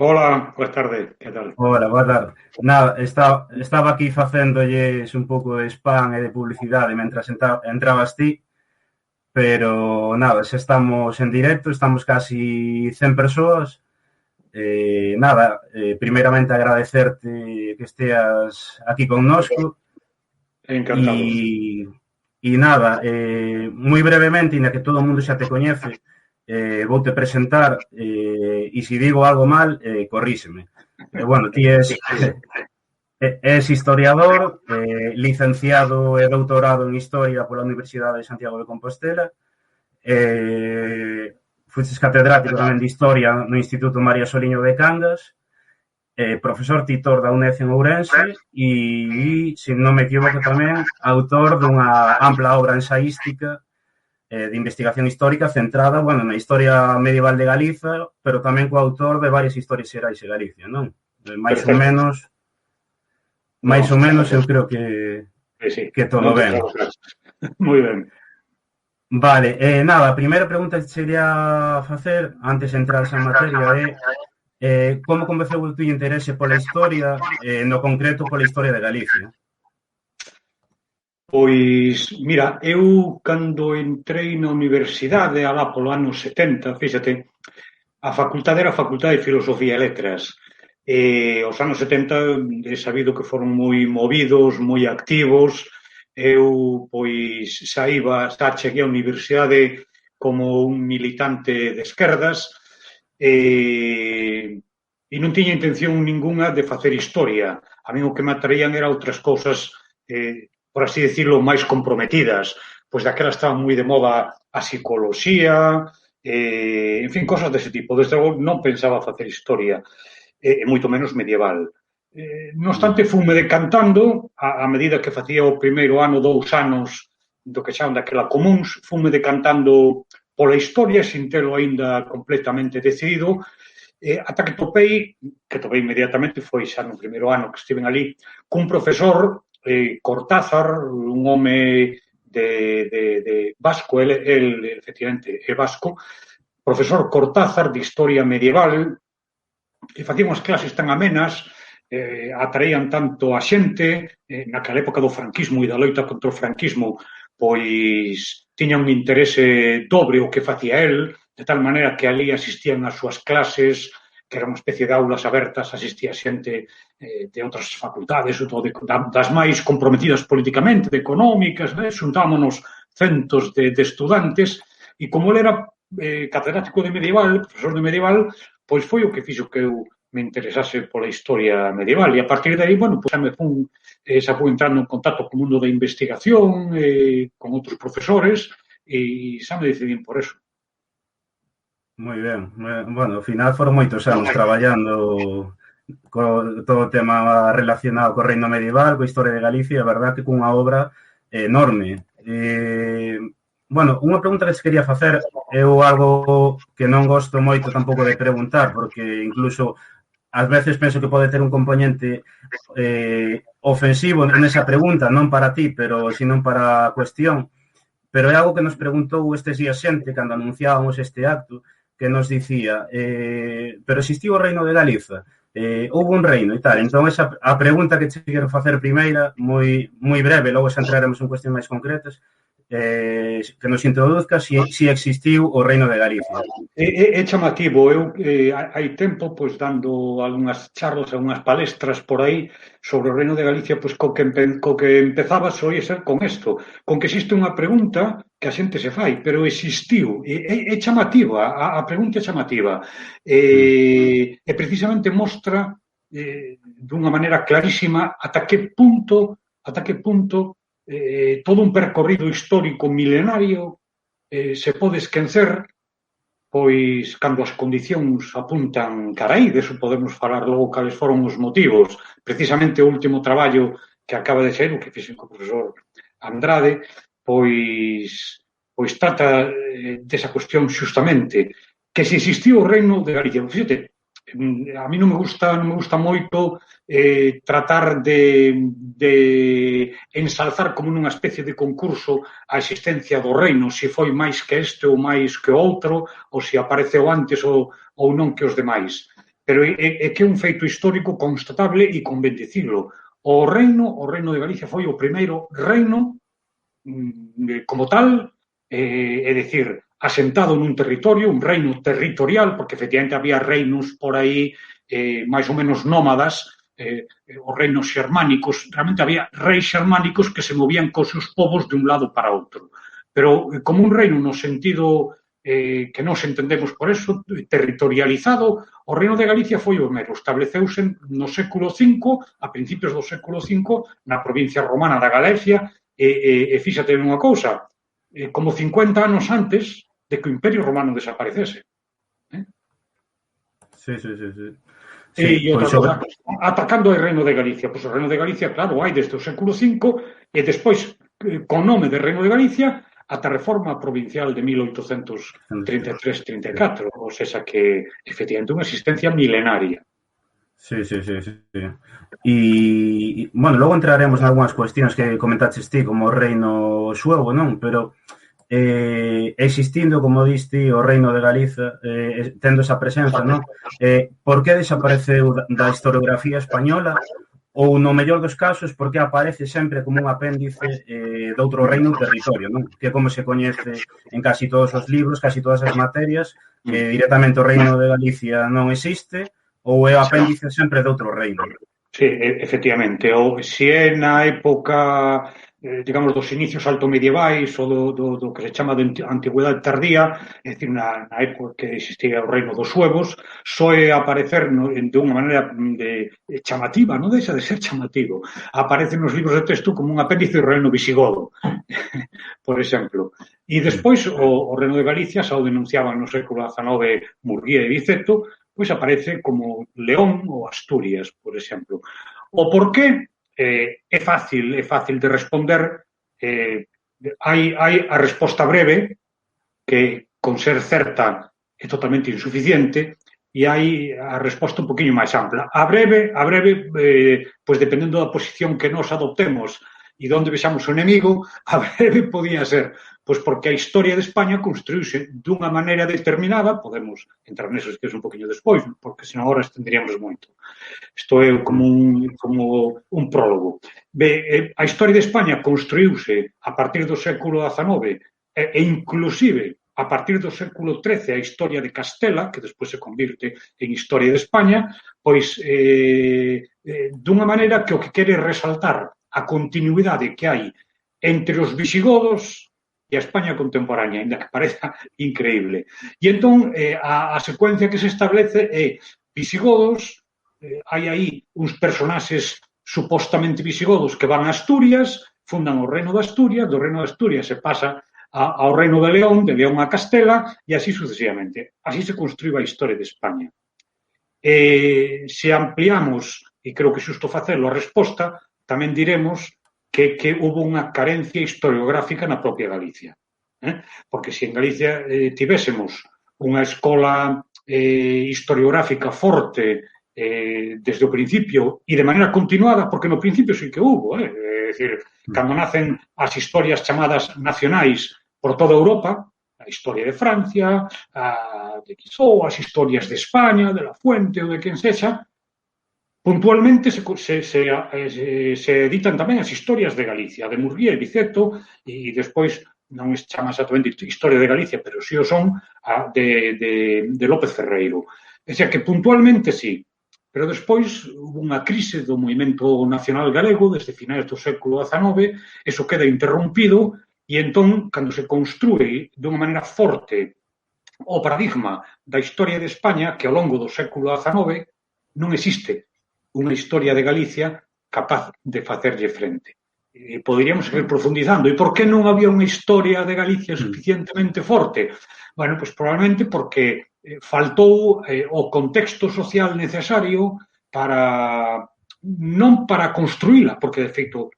Hola, buenas tardes, ¿qué tal? Ora, boa tarde. Nada, estaba aquí facéndolles un pouco de spam e de publicidade mentras entrabas ti, pero nada, xa estamos en directo, estamos casi 100 persoas. Nada, primeiramente agradecerte que esteas aquí connosco Encantados. e, e nada, moi brevemente, ainda que todo o mundo xa te coñece, voute presentar e se digo algo mal, corríxeme. Bueno, ti es historiador, licenciado e doutorado en Historia pola Universidade de Santiago de Compostela. Fuches catedrático tamén de Historia no Instituto María Soliño de Cangas, profesor titor da UNED en Ourense e, se non me equivoco tamén, autor dunha ampla obra ensaística de investigación histórica centrada, bueno, na historia medieval de Galiza, pero tamén coautor de varias historias xerais de Galicia, non? Mais ou Perfecto. menos No, eu fantástico. creo Sí, sí, que todo moitas ben. gracias. Muy ben. Vale, nada, a primeira pregunta que sería facer, antes de entrar en materia, é como comeceu o teu interese pola historia, no concreto pola historia de Galicia? Pois, mira, eu cando entrei na universidade, alá polo ano 70, fíxate, a facultade era a Facultade de Filosofía e Letras. Os anos 70 é sabido que foron moi movidos, moi activos. Eu, pois, xa cheguei á universidade como un militante de esquerdas e non tiña intención ningunha de facer historia. A mí o que me atraían era outras cousas, por así decirlo, máis comprometidas. Pois daquela estaba moi de moda a psicoloxía, en fin, cosas dese tipo. Desde logo non pensaba facer historia, e moito menos medieval. Non obstante, fume decantando, a medida que facía o primeiro ano, 2 anos, do que xaban daquela comuns, fume decantando pola historia, sin telo aínda completamente decidido, ata que topei inmediatamente, foi xa no primeiro ano que estiven ali, cun profesor, Cortázar, un home de vasco, el efectivamente é vasco, profesor Cortázar de Historia Medieval, e facía unhas clases tan amenas, atraían tanto a xente, naquela época do franquismo e da loita contra o franquismo, pois tiña un interese dobre o que facía el, de tal maneira que ali asistían ás súas clases, que era unha especie de aulas abertas, asistía xente de outras facultades, das máis comprometidas políticamente, de económicas, xuntámonos centos de estudantes, e como ele era catedrático de medieval, profesor de medieval, pois foi o que fixo que eu me interesase pola historia medieval. E a partir de aí, bueno, pois xa fui entrando en contacto co mundo da investigación, con outros profesores, e xa me decidín por eso. Moi ben. Bueno, ao final foron moitos anos traballando co todo o tema relacionado co reino medieval, coa historia de Galicia, a verdad que cunha obra enorme. Bueno, unha pregunta que se quería facer é algo que non gosto moito tampouco de preguntar, porque incluso ás veces penso que pode ter un componente ofensivo nesa pregunta, non para ti, pero senón para a cuestión. Pero é algo que nos preguntou estes días xente cando anunciábamos este acto, que nos dicía, pero existiu o reino de Galiza? Houve un reino e tal. Entón, a pregunta que che quero facer primeira, moi breve, logo xa entraremos en cuestións máis concretas, que nos introduzca si existiu o reino de Galicia. É chamativo. Eu hai tempo pois dando algunhas charlas, algunhas palestras por aí sobre o Reino de Galicia, pois co que empezaba soía ser con isto, con que existe unha pregunta que a xente se fai, pero existiu, é chamativa, a pregunta é chamativa, e precisamente mostra dunha maneira clarísima ata que punto todo un percorrido histórico milenario se pode esquecer, pois cando as condicións apuntan cara aí, deso podemos falar logo cales foron os motivos. Precisamente o último traballo que acaba de ser, o que fixen co profesor Andrade, pois trata desa cuestión xustamente, que se existiu o reino de Galicia. Fíxate, a mí non me gusta moito tratar de ensalzar como nunha especie de concurso a existencia do reino, se foi máis que este ou máis que outro, ou se apareceu antes ou non que os demais. pero é que é un feito histórico constatable e con ben dicilo. O reino de Galicia foi o primeiro reino como tal, é dicir, asentado nun territorio, un reino territorial, porque efectivamente había reinos por aí máis ou menos nómadas, os reinos xermánicos, realmente había reis xermánicos que se movían cos seus povos de un lado para outro. Pero como un reino no sentido que nos entendemos por eso, territorializado, o Reino de Galicia foi o mero. Estableceuse no século V, a principios do século V, na provincia romana da Galicia, e fíxate unha cousa, como 50 anos antes de que o Imperio Romano desaparecese. Sí. E outra cosa, atacando o Reino de Galicia. Pois o Reino de Galicia, claro, hai desde o século V, e despois, con nome de Reino de Galicia, ata a reforma provincial de 1833-34, ou seja que, efectivamente, unha existencia milenaria. Sí. E, bueno, logo entraremos en algunhas cuestións que comentaches ti, como o reino suevo, non? Pero existindo, como diste, o reino de Galiza, tendo esa presenza, non? Por que desapareceu da historiografía española? Ou, no mellor dos casos, porque aparece sempre como un apéndice de outro reino ou territorio, non? Que como se coñece en casi todos os libros, casi todas as materias, directamente o reino de Galicia non existe, ou é o apéndice sempre de outro reino. Sí, efectivamente. Ou se é na época, digamos, dos inicios altomedievais ou do que se chama de antigüedade tardía, é dicir, na época que existía o reino dos suevos, soe aparecer de unha maneira chamativa, non deixa de ser chamativo. Aparece nos libros de texto como un apéndice do reino visigodo, por exemplo. E despois o reino de Galicia, xa o denunciaban no século XIX Murguía e Biceto, pois aparece como León ou Asturias, por exemplo. O porqué é fácil de responder. Hai a resposta breve, que con ser certa é totalmente insuficiente, e hai a resposta un poquinho máis ampla. A breve, pois dependendo da posición que nos adoptemos e de onde vexamos o enemigo, a breve podía ser, pois porque a historia de España construíuse dunha maneira determinada, podemos entrar neso que é un poquinho despois, porque senón agora estenderíamos moito. Isto é como un prólogo. A historia de España construíuse a partir do século XIX e inclusive a partir do século XIII a historia de Castela, que despois se convirte en historia de España, pois dunha maneira que o que quere resaltar a continuidade que hai entre os visigodos e a España contemporánea, ainda que pareza increíble. E entón, a secuencia que se establece é visigodos, hai aí uns personaxes supostamente visigodos que van a Asturias, fundan o Reino de Asturias, do Reino de Asturias se pasa ao Reino de León a Castela, e así sucesivamente. Así se construiu a historia de España. Se ampliamos, e creo que xusto facelo a resposta, tamén diremos que houve unha carencia historiográfica na propia Galicia. Porque se en Galicia tivésemos unha escola historiográfica forte desde o principio e de maneira continuada, porque no principio sí que hubo, é dicir, cando nacen as historias chamadas nacionais por toda Europa, a historia de Francia, a de Quixó, as historias de España, de La Fuente ou de quen sexa, puntualmente se editan tamén as historias de Galicia, de Murguía e Biceto, e despois non se chama exactamente Historia de Galicia, pero si o son, de López Ferreiro. É dicir, que puntualmente sí, pero despois hubo unha crise do movimento nacional galego desde finais do século XIX, eso queda interrompido, e entón, cando se construe dunha maneira forte o paradigma da historia de España, que ao longo do século XIX non existe unha historia de Galicia capaz de facerlle frente. Poderíamos seguir profundizando. E por que non había unha historia de Galicia suficientemente forte? Bueno, pois probablemente porque faltou o contexto social necesario non para construíla, porque de feito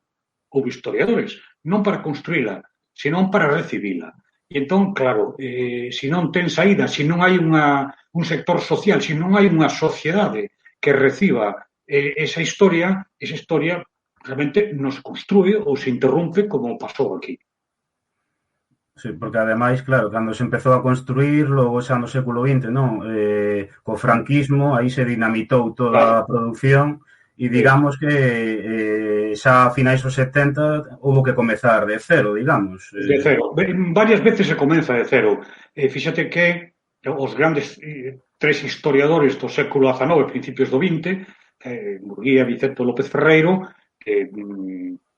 houve historiadores, non para construíla, senón para recibila. E entón, claro, se non ten saída, se non hai un sector social, se non hai unha sociedade que reciba esa historia realmente non se construe ou se interrompe como pasou aquí. Sí, porque ademais, claro, cando se empezou a construir, logo xa no século XX, non? Co franquismo, aí se dinamitou toda Claro, a produción e eso. digamos que xa a finais dos 70 houbo que comezar de cero, digamos. De cero. Varias veces se comeza de cero. Fíxate que os grandes tres historiadores do século XIX, principios do XX, Murguía, Vicente López Ferreiro,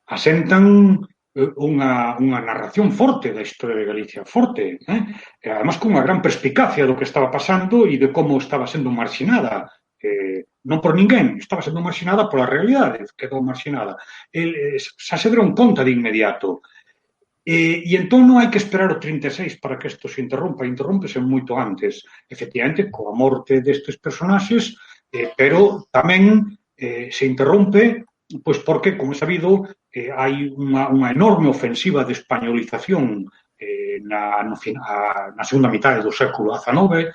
asentan unha narración forte da historia de Galicia, forte, además con unha gran perspicacia do que estaba pasando e de como estaba sendo marxinada, non por ninguén, estaba sendo marxinada pola realidade, quedou marxinada. Xa se deron conta de inmediato. E entón non hai que esperar o 36 para que isto se interrompa, interrómpese moito antes, efectivamente, coa morte destes personaxes, pero tamén se interrompe pois porque, como é sabido, hai unha enorme ofensiva de españolización na segunda mitade do século XIX,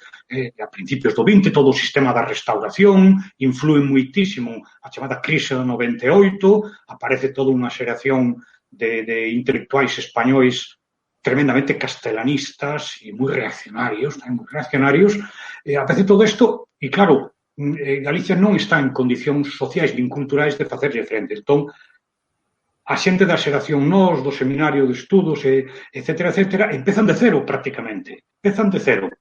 a principios do XX, todo o sistema da restauración influe muitísimo a chamada crise do 98, aparece toda unha xeración de intelectuais españois tremendamente castelanistas e moi reaccionarios, aparece todo isto e claro, Galicia non está en condicións sociais nin culturais de facerlle frente. Entón, a xente da xeración nós, do seminario de estudos, etcétera, empezan de cero prácticamente. Empezan de cero.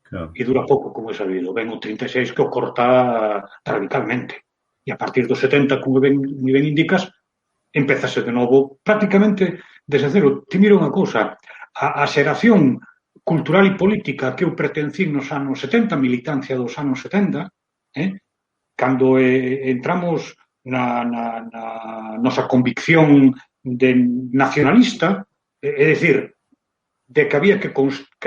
Claro. E dura pouco, como é sabido. Ven o 36 que o corta radicalmente. E a partir dos 70, como moi ben indicas, empezase de novo prácticamente desde cero. Te miro unha cousa, a xeración cultural e política que eu pertencín nos anos 70, militancia dos anos 70, cando entramos na nosa convicción de nacionalista, é dicir, de que había que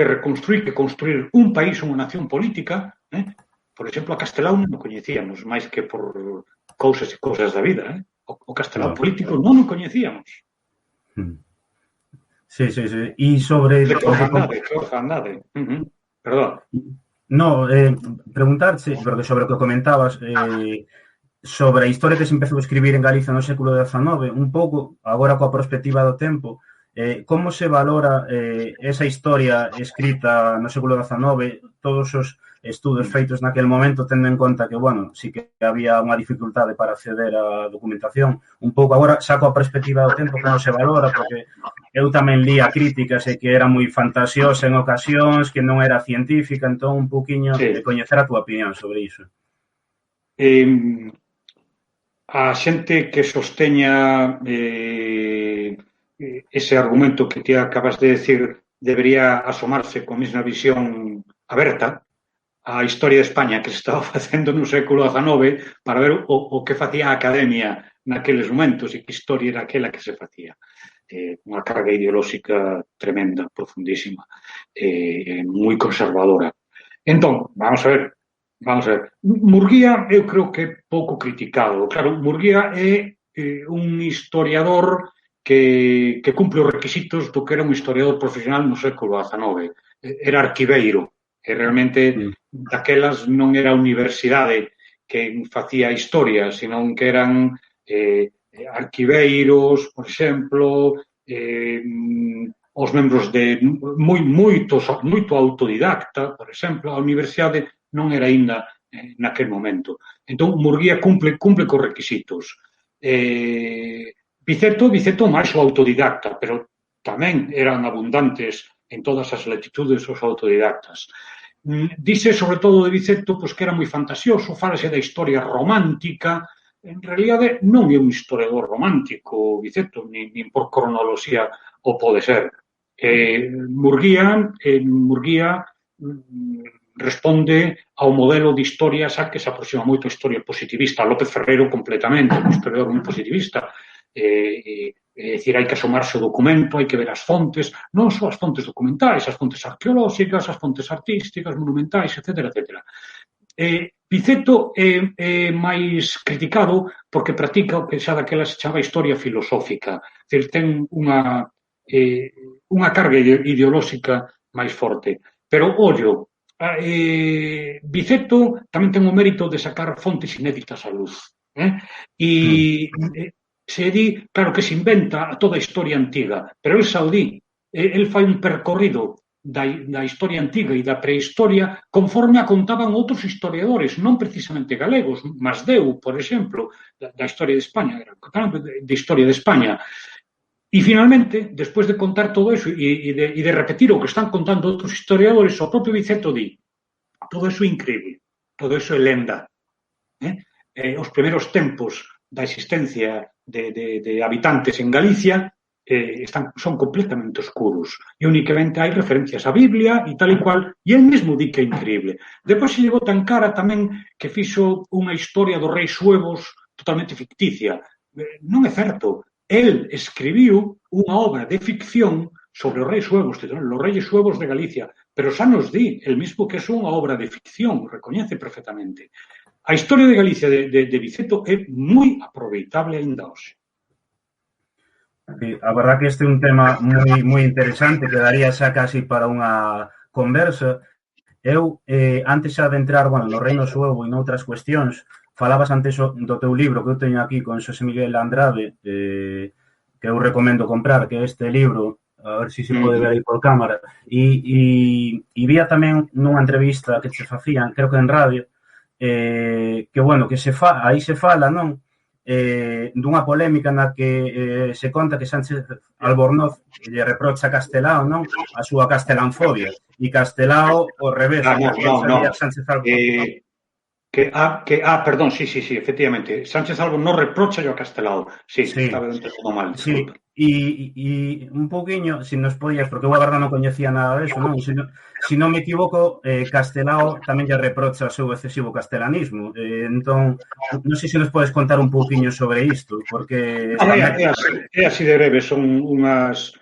reconstruir, que construir un país, unha nación política, por exemplo, a Castelao non o coñecíamos, máis que por cousas e cousas da vida, o Castelao Claro. político non o coñecíamos. Sí, sí, sí. E sobre Que o que... orfandade. Perdón. No, preguntarche, porque sobre o que comentabas, sobre a historia que se empezou a escribir en Galicia no século XIX, un pouco, agora coa perspectiva do tempo, como se valora esa historia escrita no século XIX, todos os estudos feitos naquel momento, tendo en conta que, bueno, sí que había unha dificultade para acceder á documentación, un pouco agora, xa coa perspectiva do tempo, como se valora, porque eu tamén lía críticas e que era moi fantasiosa en ocasións, que non era científica, entón un pouquiño de coñecer a túa opinión sobre iso. A xente que sosteña ese argumento que ti acabas de decir debería asomarse con mesma visión aberta a historia de España que se estaba facendo no século XIX para ver o que facía a academia naqueles momentos e que historia era aquela que se facía. Unha carga ideolóxica tremenda, profundísima, moi conservadora. Entón, vamos a ver, Murguía eu creo que é pouco criticado. Claro, Murguía é un historiador que cumple os requisitos do que era un historiador profesional no século XIX. Era arquiveiro, e realmente daquelas non era a universidade que facía historia, senón que eran arquiveiros, por exemplo, os membros de moito autodidacta, por exemplo, a universidade non era aínda naquel momento. Entón, Murguía cumple cos requisitos. Viceto máis o autodidacta, pero tamén eran abundantes en todas as latitudes os autodidactas. Dice, sobre todo, de Viceto, pois que era moi fantasioso, fálase da historia romántica. En realidade, non é un historiador romántico, Viceto, nin por cronoloxía o pode ser. Murguía responde ao modelo de historia xa que se aproxima moito a historia positivista. López Ferreiro completamente, un historiador moi positivista. É dicir, hai que asomarse o documento, hai que ver as fontes, non só as fontes documentais, as fontes arqueolóxicas, as fontes artísticas, monumentais, etcétera. Viceto é máis criticado porque practica o que xa daquela se chama historia filosófica. É dicir, ten unha carga ideolóxica máis forte. Pero, ollo, Viceto tamén ten o mérito de sacar fontes inéditas á luz. E se di, claro que se inventa toda a historia antiga, pero el xa o di, el fai un percorrido da historia antiga e da prehistoria conforme a contaban outros historiadores, non precisamente galegos, Masdeu, por exemplo, da historia de España, de historia de España. E, finalmente, despois de contar todo eso e de repetir o que están contando outros historiadores, o propio Viceto di, todo eso é increíble, todo eso é lenda. Os primeiros tempos da existencia de habitantes en Galicia son completamente oscuros e únicamente hai referencias á Biblia e tal e cual, e el mesmo di que é increíble. Depois se llevou tan cara tamén que fixo unha historia dos reis suevos totalmente ficticia. Non é certo. El escribiu unha obra de ficción sobre os reis suevos, los reyes suevos de Galicia, pero xa nos di el mismo que é unha obra de ficción, recoñece perfectamente. A historia de Galicia de Viceto é moi aproveitable ainda hoxe. Sí, a verdad que este é un tema moi interesante que daría xa casi para unha conversa. Eu, antes xa de entrar no Reino Suevo e noutras cuestións, falabas antes do teu libro que eu teño aquí con Xosé Miguel Andrade, que eu recomendo comprar, que é este libro, a ver se se pode ver aí por cámara, e vía tamén nunha entrevista que se facían, creo que en radio, que, que aí se fala, non? Dunha polémica na que se conta que Sánchez Albornoz lle reprocha a Castelao, non? A súa castelanfobia. E Castelao, ao revés, no. Sánchez Albornoz. Perdón, sí, efectivamente. Sánchez Albornoz reprocha yo a Castelao. Sí, estaba dentro todo mal. Sí, e un pouquiño, se nos podías, porque eu a verdade non coñecía nada disso, non? Se non me equivoco, Castelao tamén lle reprocha o seu excesivo castelanismo. Entón, non sei se nos podes contar un pouquiño sobre isto, porque... É así de breve, son unhas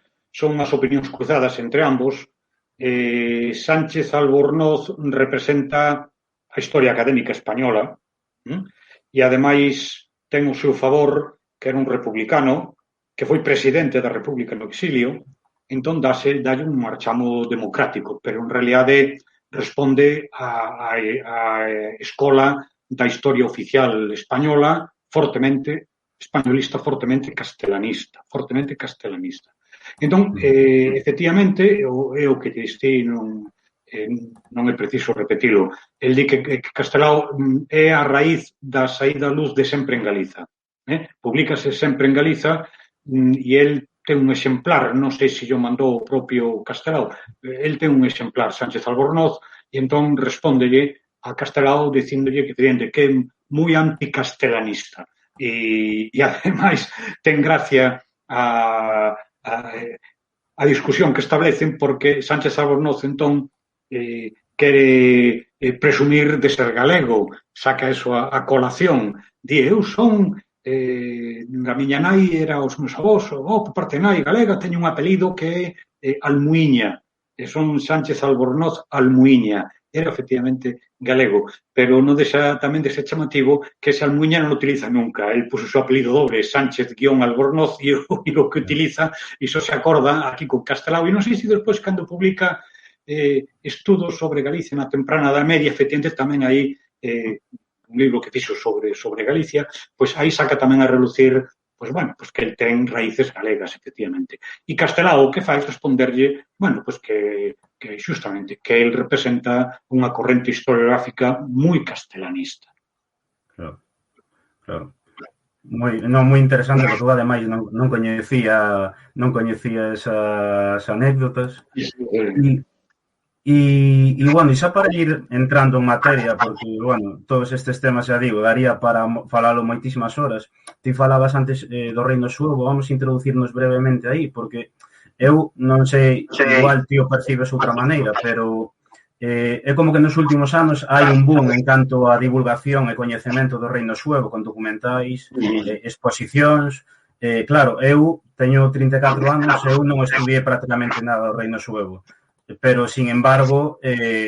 opinións cruzadas entre ambos. Sánchez Albornoz representa a historia académica española e, ademais, ten o seu favor que era un republicano que foi presidente da República no exilio, entón dalle un marchamo democrático, pero en realidade responde á escola da historia oficial española fortemente españolista, fortemente castelanista. Entón, efectivamente, é o que diste non é preciso repetilo. El di que Castelao é a raíz da saída a luz de Sempre en Galiza. Publícase Sempre en Galiza e el ten un exemplar, non sei se yo mandou o propio Castelao, el ten un exemplar, Sánchez Albornoz, e entón respóndelle a Castelao dicíndolle que é moi anticastelanista. E ademais ten gracia a discusión que establecen porque Sánchez Albornoz entón quere presumir de ser galego, saca eso a colación, di, eu son a miña nai era os meus avós, por parte de nai galega, teño un apelido que é Almuíña, e son Sánchez Albornoz Almuíña, era efectivamente galego, pero non deixa tamén de ser chamativo que ese Almuíña non o utiliza nunca, el puso o seu apelido doble, Sánchez-Albornoz, e o que utiliza, iso se acorda aquí con Castelao, e non sei se despois cando publica estudos sobre Galicia na temprana Edad Media, efectivamente tamén aí un libro que fixo sobre Galicia, pois aí saca tamén a relucir que el ten raíces galegas, efectivamente. E Castelao o que fai responderlle, que justamente, que el representa unha corrente historiográfica moi castelanista. Claro. Moi interesante, porque eu ademais non coñecía esas anécdotas. E xa para ir entrando en materia, porque, todos estes temas, xa digo, daría para falalo moitísimas horas. Ti falabas antes do Reino Suevo, vamos a introducirnos brevemente aí, porque eu non sei, igual ti o percibes outra maneira, pero é como que nos últimos anos hai un boom en canto a divulgación e coñecemento do Reino Suevo, con documentais, exposicións. Claro, eu teño 34 anos e eu non estudiei prácticamente nada do Reino Suevo. Pero, sin embargo,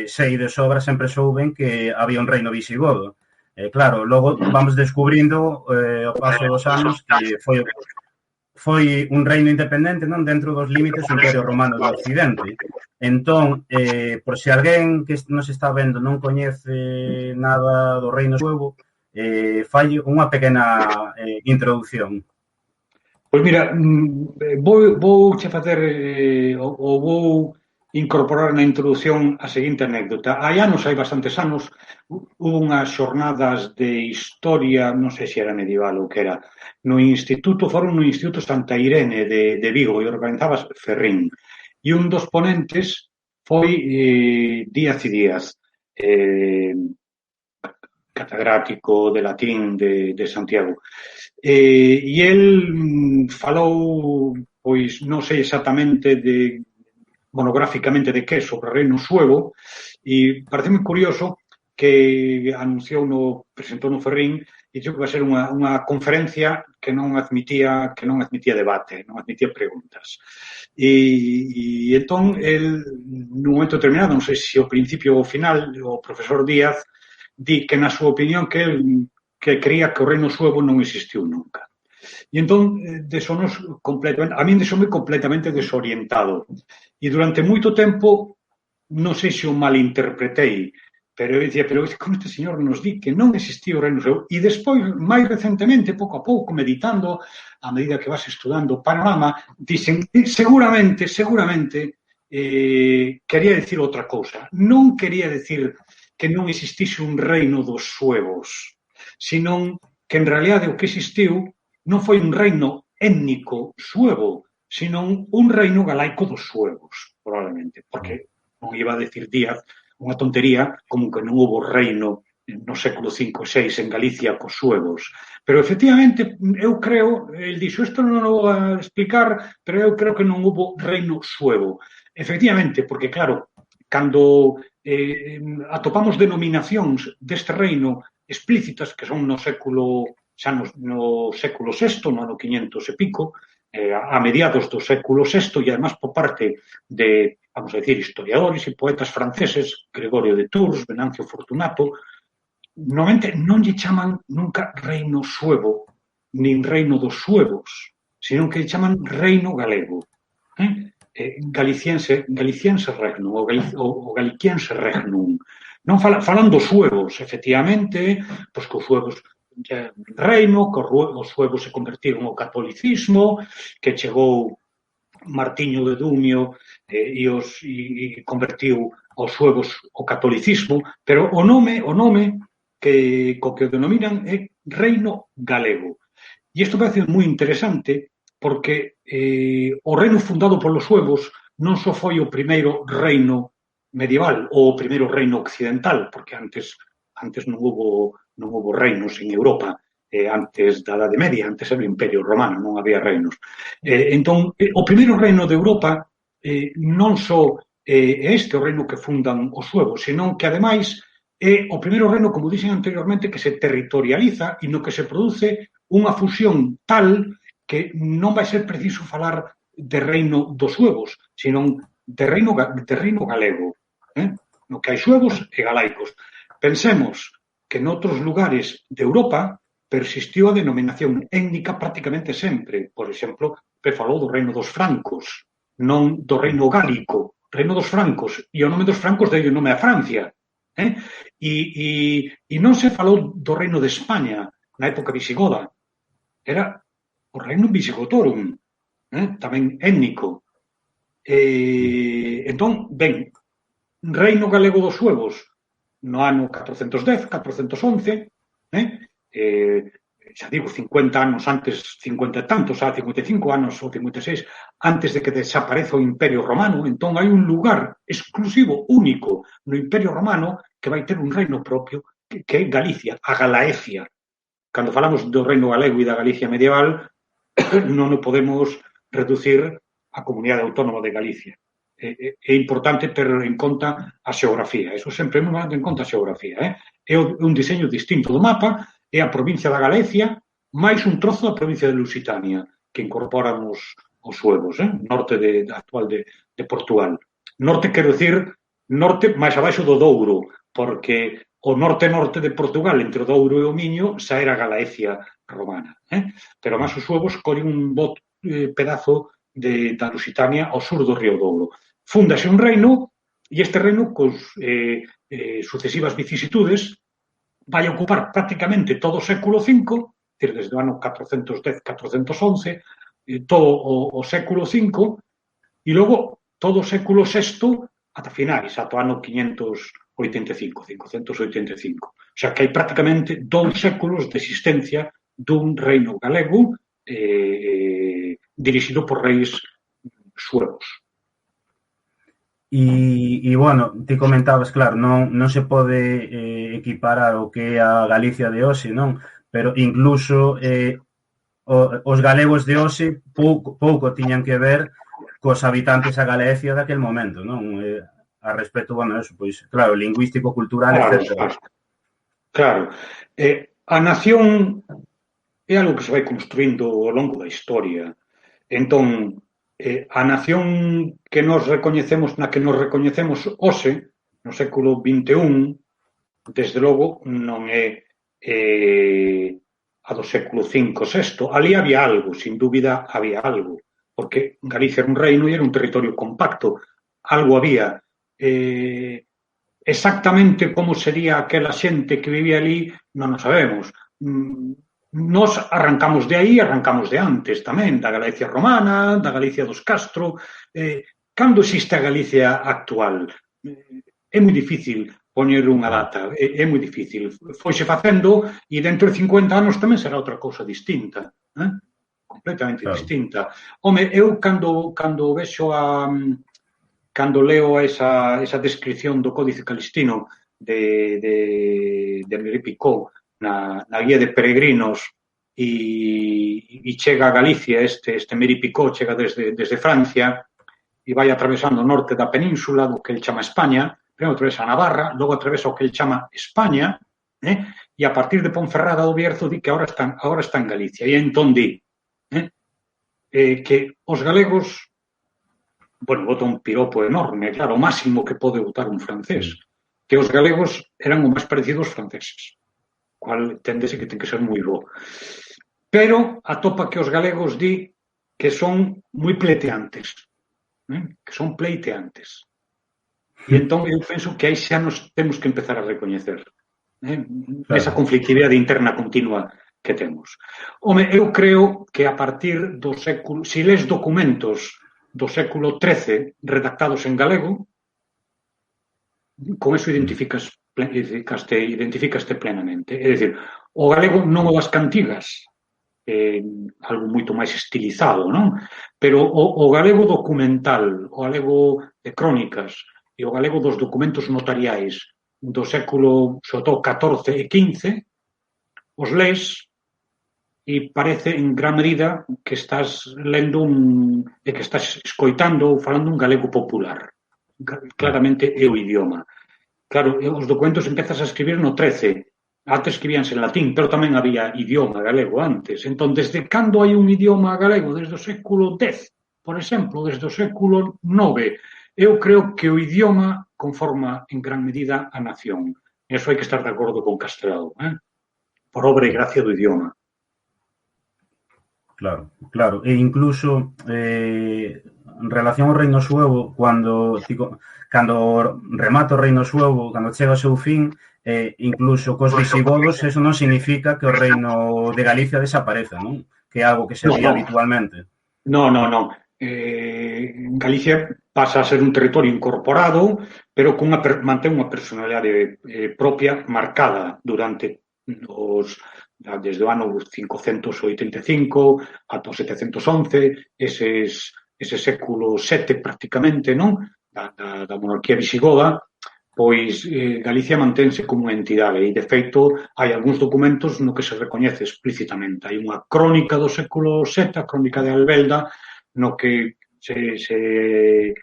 sei de sobra, sempre souben que había un reino visigodo. Claro, logo vamos descubrindo ao paso dos anos que foi un reino independente, non, dentro dos límites do Imperio Romano do Occidente. Entón, por se alguén que nos está vendo non coñece nada do Reino Suevo, fai unha pequena introducción. Pois mira, vou che facer ou vou incorporar na introdución a seguinte anécdota. Hai anos, hai bastantes anos, hubo unhas xornadas de historia, non sei se era medieval ou que era, foron no Instituto Santa Irene de Vigo e organizabas Ferrín. E un dos ponentes foi Díaz y Díaz, eh, catedrático de latín de Santiago. E el falou, pois non sei exactamente monográficamente de que, sobre o reino suevo, e parece moi curioso que presentou no Ferrín e dixo que vai ser unha conferencia que non admitía debate, non admitía preguntas. E entón, el, nun momento determinado, non sei se ao principio ou ao final, o profesor Díaz di que, na súa opinión, que creía que o reino suevo non existiu nunca. E entón, a min deixoume completamente desorientado. E durante moito tempo, non sei se o malinterpretei, pero eu dicía, pero como este señor nos di que non existía o reino suevo. E despois, máis recentemente, pouco a pouco, meditando, a medida que vas estudando o panorama, dicen, seguramente, quería decir outra cousa. Non quería decir que non existise un reino dos suevos, senón que en realidade o que existiu non foi un reino étnico suevo, senón un reino galaico dos suevos, probablemente, porque non iba a decir Díaz unha tontería como que non houve reino no século V e VI en Galicia cos suevos. Pero, efectivamente, eu creo, el dixo, isto non o vou a explicar, pero eu creo que non houve reino suevo. Efectivamente, porque, claro, cando atopamos denominacións deste reino explícitas que son no século VI, no ano 500 e pico, a mediados do século VI, e además por parte de, vamos a decir, historiadores e poetas franceses, Gregorio de Tours, Venancio Fortunato, normalmente non lle chaman nunca reino suevo, nin reino dos suevos, senón que lle chaman reino galego. Galiciense regnum, o galiciense regnum. Non falan dos suevos, efectivamente, pois que os suevos reino, que os suevos se convertiron ao catolicismo, que chegou Martiño de Dumio e convertiu aos suevos ao catolicismo, pero o nome co que o denominan é reino galego. E isto parece moi interesante porque o reino fundado polos suevos non só foi o primeiro reino medieval ou o primeiro reino occidental, porque antes non houve reinos en Europa, antes da Idade Media, antes era o Imperio Romano, non había reinos. Entón, o primeiro reino de Europa non só é este o reino que fundan os suevos, senón que, ademais, é o primeiro reino, como dixen anteriormente, que se territorializa e no que se produce unha fusión tal que non vai ser preciso falar de reino dos suevos, senón de reino galego, no que hai suevos e galaicos. Pensemos que noutros lugares de Europa persistiu a denominación étnica prácticamente sempre. Por exemplo, falou do reino dos francos, non do reino gálico, reino dos francos, e o nome dos francos deu o nome a Francia. E non se falou do reino de España na época visigoda, era o reino visigotorum, tamén étnico. Entón, ben, reino galego dos suevos no ano 410, 411, xa digo, 50 anos antes, 50 e tantos, 55 anos ou 56, antes de que desapareza o Imperio Romano. Entón hai un lugar exclusivo, único, no Imperio Romano que vai ter un reino propio, que é Galicia, a Galaecia. Cando falamos do reino galego e da Galicia medieval, non o podemos reducir á comunidade autónoma de Galicia. É importante ter en conta a xeografía. Eso sempre é moi en conta a xeografía. É un diseño distinto do mapa, é a provincia da Galicia, máis un trozo da provincia de Lusitania, que incorporan os suevos, norte actual de Portugal. Norte, quero dicir, norte máis abaixo do Douro, porque o norte de Portugal, entre o Douro e o Miño, xa era Galaecia romana. Pero máis os suevos collen un bo pedazo da Lusitania ao sur do río Douro. Fúndase un reino, e este reino, cos sucesivas vicisitudes, vai ocupar prácticamente todo o século V, desde o ano 410-411, todo o século V e logo todo o século VI ata finais, ata o ano 585, 585. O sea, que hai prácticamente 2 séculos de existencia dun reino galego dirixido por reis suevos. Bueno, ti comentabas, claro, non se pode equiparar o que é a Galicia de hoxe, non? Pero incluso os galegos de hoxe pouco tiñan que ver cos habitantes a Galicia daquel momento, non? A respecto, bueno, eso, pois, claro, lingüístico, cultural, etc. Claro. A nación é algo que se vai construindo ao longo da historia. Entón, a nación que nos recoñecemos, na que nos recoñecemos hoxe, no século XXI, desde logo non é a do século V, VI. Ali había algo, sin dúbida había algo, porque Galicia era un reino e era un territorio compacto. Algo había. Exactamente como sería aquela xente que vivía ali, non o sabemos. Nos arrancamos de aí, arrancamos de antes tamén, da Galicia romana, da Galicia dos Castro. Cando existe a Galicia actual? É moi difícil poñer unha data, é moi difícil. Foise facendo e dentro de 50 anos tamén será outra cousa distinta, completamente distinta. Home, eu cando vexo cando leo esa descripción do Códice Calistino de Amélie Picot na guía de peregrinos e chega a Galicia, este Amélie Picot chega desde Francia e vai atravesando o norte da península do que ele chama España, primeiro atravesa a Navarra, logo atravesa o que ele chama España, e a partir de Ponferrada do Bierzo di que agora está en Galicia. E entón di que os galegos, bueno, bota un piropo enorme, claro, o máximo que pode botar un francés, que os galegos eran o máis parecidos aos franceses, cual tendese que ten que ser moi bo. Pero atopa que os galegos di que son moi pleiteantes, que son pleiteantes. E entón eu penso que aí xa nos temos que empezar a recoñecer esa conflictividade interna continua que temos. Home, eu creo que a partir do século, se les documentos do século XIII redactados en galego, con eso identificaste plenamente. É dicir, o galego non o das cantigas, algo moito máis estilizado, non? Pero o galego documental, o galego de crónicas e o galego dos documentos notariais do século, sobre todo, XIV e XV, os lees e parece en gran medida que estás lendo que estás escoitando ou falando un galego popular. Claramente é o idioma. Claro, os documentos empezas a escribir no 13. Antes escribíanse en latín, pero tamén había idioma galego antes. Entón, desde cando hai un idioma galego? Desde o século X, por exemplo, desde o século IX. Eu creo que o idioma conforma en gran medida a nación. Eso hai que estar de acordo con Castelao, por obra e gracia do idioma. Claro. E incluso en relación ao reino suevo, cando remata o reino suevo, cando chega ao seu fin, incluso cos visigodos, eso non significa que o reino de Galicia desapareza, non? Que é algo que se vía habitualmente. Non. Galicia pasa a ser un territorio incorporado, pero mantén unha personalidade propia marcada durante desde o ano 585 ata o 711, ese século VII prácticamente, non? Da monarquía visigoda, pois Galicia mantense como unha entidade e, de feito, hai algúns documentos no que se recoñece explícitamente. Hai unha crónica do século VII, a crónica de Albelda, no que se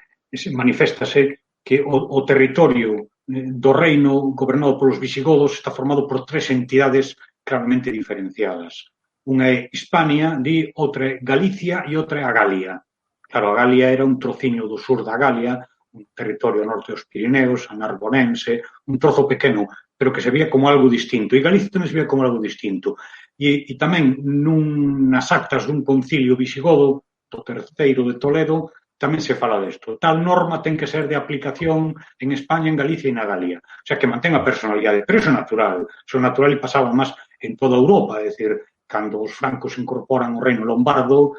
manifestase que o territorio do reino gobernado polos visigodos está formado por 3 entidades claramente diferenciadas. Unha é Hispania, outra é Galicia e outra é a Galia. Claro, a Galia era un trociño do sur da Galia, un territorio ao norte dos Pirineos, a Narbonense, un trozo pequeno, pero que se vía como algo distinto. E Galicia tamén se vía como algo distinto. E tamén nas actas dun concilio visigodo, do terceiro de Toledo, tamén se fala desto. Tal norma ten que ser de aplicación en España, en Galicia e na Galia. O sea, que mantén a personalidade. Pero eso é natural. Eso é natural e pasaba máis en toda Europa. É dicir, cando os francos incorporan o reino lombardo,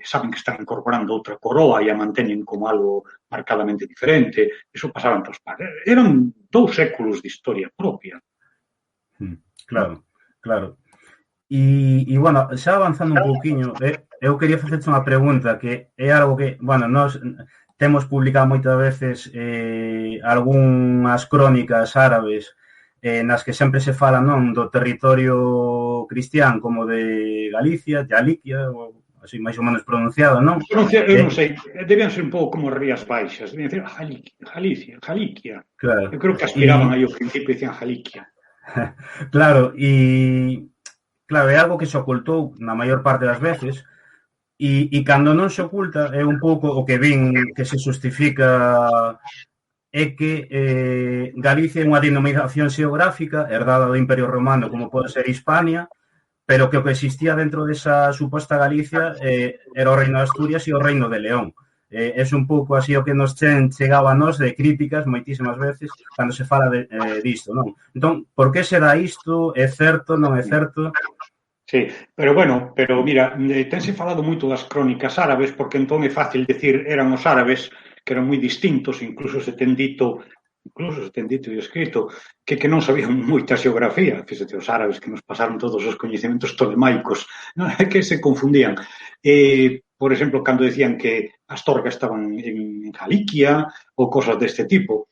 saben que están incorporando outra coroa e a manteñen como algo marcadamente diferente. Eso pasaba en todos partes. Eran 2 séculos de historia propia. Claro, claro. E bueno, xa avanzando un pouquiño, eu quería facerche unha pregunta que é algo que, bueno, nós temos publicado moitas veces algunhas crónicas árabes nas que sempre se fala, non, do territorio cristián como de Galicia, de Aliquia, así máis ou menos pronunciado, non? Eu non sei, debían ser un pouco como Rías Baixas, debían ser Jaliquia. Claro. Eu creo que aspiraban aí ao principio e dicían Jaliquia. Claro, claro, é algo que se ocultou na maior parte das veces e cando non se oculta é un pouco o que vin que se justifica é que Galicia é unha denominación xeográfica herdada do Imperio Romano como pode ser Hispania, pero que o que existía dentro desa suposta Galicia era o Reino de Asturias e o Reino de León. É un pouco así o que nos chegaba a nós de críticas moitísimas veces cando se fala disto, non? Entón, por que se dá isto? É certo, non é certo? Sí, pero mira, tense falado moito das crónicas árabes porque entón é fácil decir eran os árabes que eran moi distintos, incluso se ten dito e escrito que non sabían moita xeografía, fíxate, os árabes que nos pasaron todos os coñecementos tolemaicos, non é que se confundían. Por exemplo, cando decían que Astorga estaban en Jaliquia ou cosas deste tipo,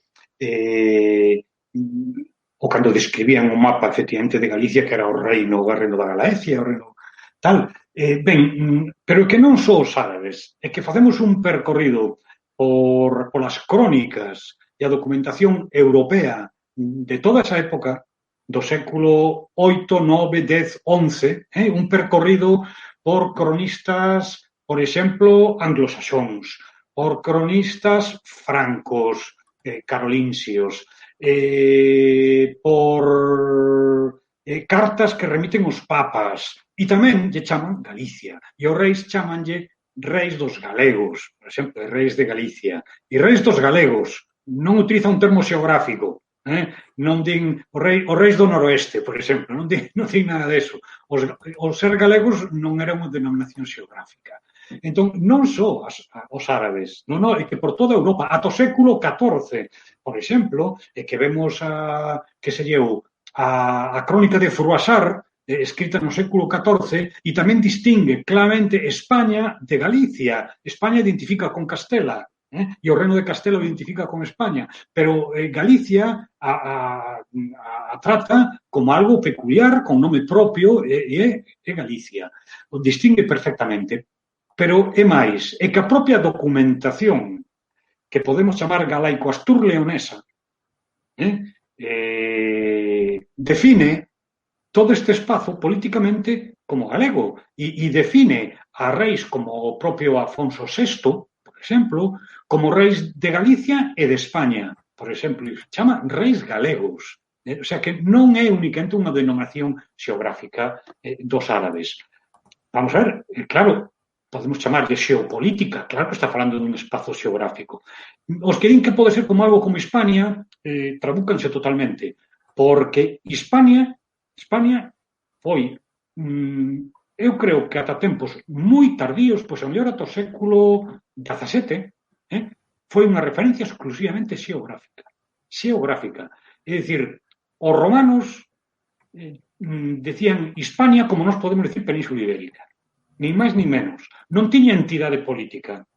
ou cando describían o mapa, efectivamente, de Galicia, que era o reino da Galaecia, o reino tal. Pero que non só os árabes, é que facemos un percorrido polas crónicas e a documentación europea de toda esa época, do século 8, 9, 10, 11, un percorrido por cronistas, por exemplo, anglosaxóns, por cronistas francos, carolinsios, por cartas que remiten os papas, e tamén lle chaman Galicia, e os reis chamanlle reis dos galegos, por exemplo, reis de Galicia, e reis dos galegos non utiliza un termo xeográfico, non din os reis do noroeste, por exemplo, non din nada deso. Os ser galegos non era unha denominación xeográfica. Entón, non só os árabes, non, é que por toda Europa, ata o século XIV, por exemplo, é que vemos que se lleou a crónica de Fruasar, escrita no século XIV, e tamén distingue claramente España de Galicia. España identifica con Castela, e o reino de Castela o identifica con España, pero Galicia a trata como algo peculiar, con nome propio, e Galicia. O distingue perfectamente. Pero é máis, é que a propia documentación que podemos chamar galaico-astur-leonesa define todo este espazo políticamente como galego e define a reis como o propio Afonso VI, por exemplo, como reis de Galicia e de España, por exemplo, chama reis galegos. O sea que non é únicamente unha denominación xeográfica dos árabes. Vamos a ver, claro, podemos chamarlle xeopolítica, claro que está falando dun espazo xeográfico. Os que din que pode ser como algo como Hispania, tradúcanse totalmente, porque Hispania foi, eu creo que ata tempos moi tardíos, pois a mellor ata o século XVII, foi unha referencia exclusivamente xeográfica. É dicir, os romanos decían Hispania como nós podemos decir Península Ibérica. Nin máis nin menos. Non tiña entidade política.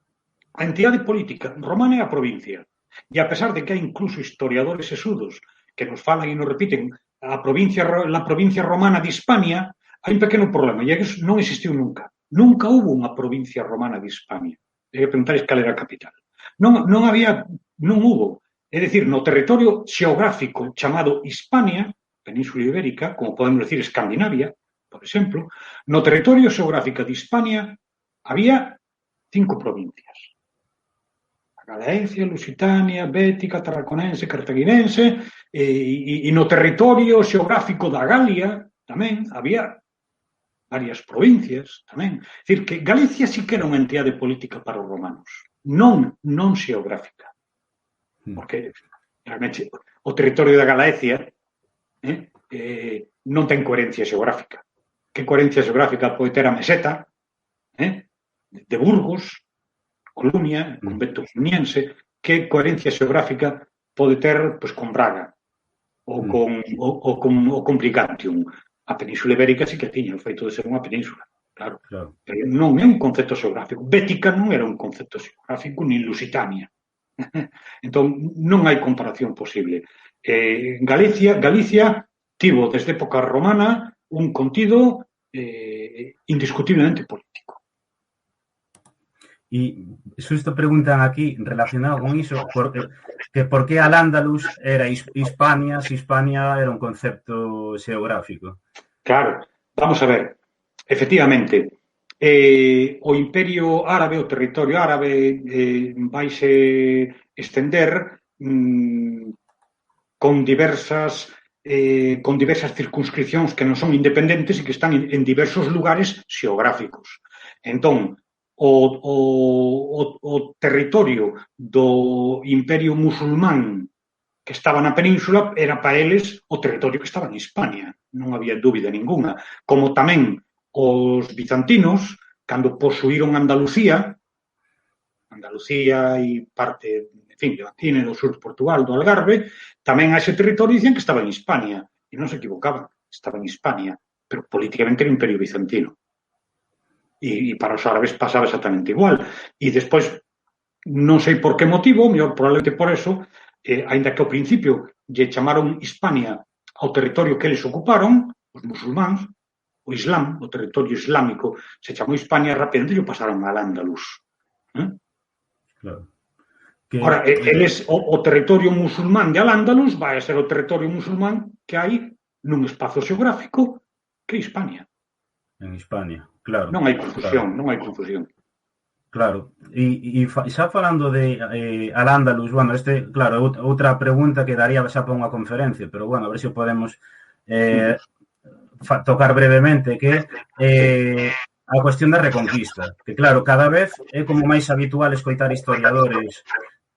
A entidade política romana é a provincia. E a pesar de que hai incluso historiadores sesudos que nos falan e nos repiten la provincia romana de Hispania, hai un pequeno problema, e que non existiu nunca. Nunca hubo unha provincia romana de Hispania. E preguntaréis cal era a capital. Non hubo. É dicir, no territorio xeográfico chamado Hispania, Península Ibérica, como podemos decir Escandinavia, por exemplo, no territorio xeográfico de Hispania había 5 provincias. A Galaecia, Lusitania, Bética, Tarraconense, Cartaginense, e no territorio xeográfico da Galia tamén había varias provincias tamén. É dicir, que Galicia sí que era unha entidade política para os romanos, non xeográfica. Porque realmente o territorio da Galaecia non ten coherencia xeográfica. Que coherencia xeográfica pode ter a meseta, de Burgos, Coruña, convento coruñense, que coherencia xeográfica pode ter pois, con Braga ou con Brigantium. A Península Ibérica sí que tiña o feito de ser unha península, claro. Pero non é un concepto xeográfico. Bética non era un concepto xeográfico, nin Lusitania. Entón, non hai comparación posible. Galicia tivo, desde época romana, un contido indiscutiblemente político. E xusto preguntan aquí, relacionado con iso, por que Al-Ándalus era Hispania, se Hispania era un concepto xeográfico. Claro, vamos a ver, efectivamente, o Imperio Árabe, o territorio árabe, vaise estender con diversas circunscripcións que non son independentes e que están en diversos lugares xeográficos. Entón, o territorio do Imperio Musulmán que estaba na península era para eles o territorio que estaba en Hispania, non había dúbida ninguna. Como tamén os bizantinos, cando posuíron Andalucía e parte, en fin, Levantina, do sur de Portugal, do Algarve, tamén a ese territorio dicían que estaba en Hispania, e non se equivocaban, estaba en Hispania, pero políticamente era o Imperio Bizantino. E para os árabes pasaba exactamente igual. E despois, non sei por que motivo, mellor probablemente por eso, aínda que ao principio lle chamaron Hispania ao territorio que eles ocuparon, os musulmáns, o Islam, o territorio islámico, se chamou Hispania, rapidamente lle pasaron al Ándalus. Claro. Ora, eles, o territorio musulmán de Al-Ándalus vai a ser o territorio musulmán que hai nun espazo xeográfico que é Hispania. En Hispania, claro. Non hai confusión, non hai confusión. Claro, e xa falando de Al-Ándalus, bueno, claro, outra pregunta que daría xa para unha conferencia, pero bueno, a ver se podemos tocar brevemente, que a cuestión da Reconquista, que claro, cada vez é como máis habitual escoitar historiadores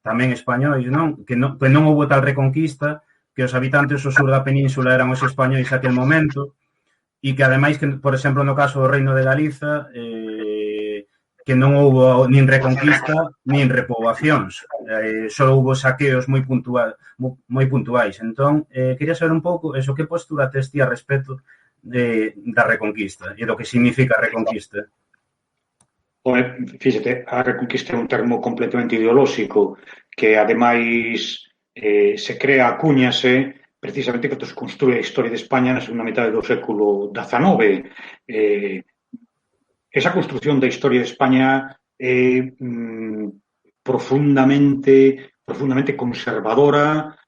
tamén españois, non? Que non houve tal Reconquista, que os habitantes do sur da península eran os españois aquel momento, e que ademais, que, por exemplo, no caso do Reino de Galiza, que non houve nin reconquista nin repoboacións, só houve saqueos moi puntuais. Entón, quería saber un pouco eso, que postura tes ti a respecto da Reconquista e do que significa a Reconquista. Fíxate, a Reconquista é un termo completamente ideolóxico que, ademais, se crea, acúñase, precisamente cando se construe a historia de España na segunda metade do século XIX. Esa construción da historia de España é profundamente conservadora,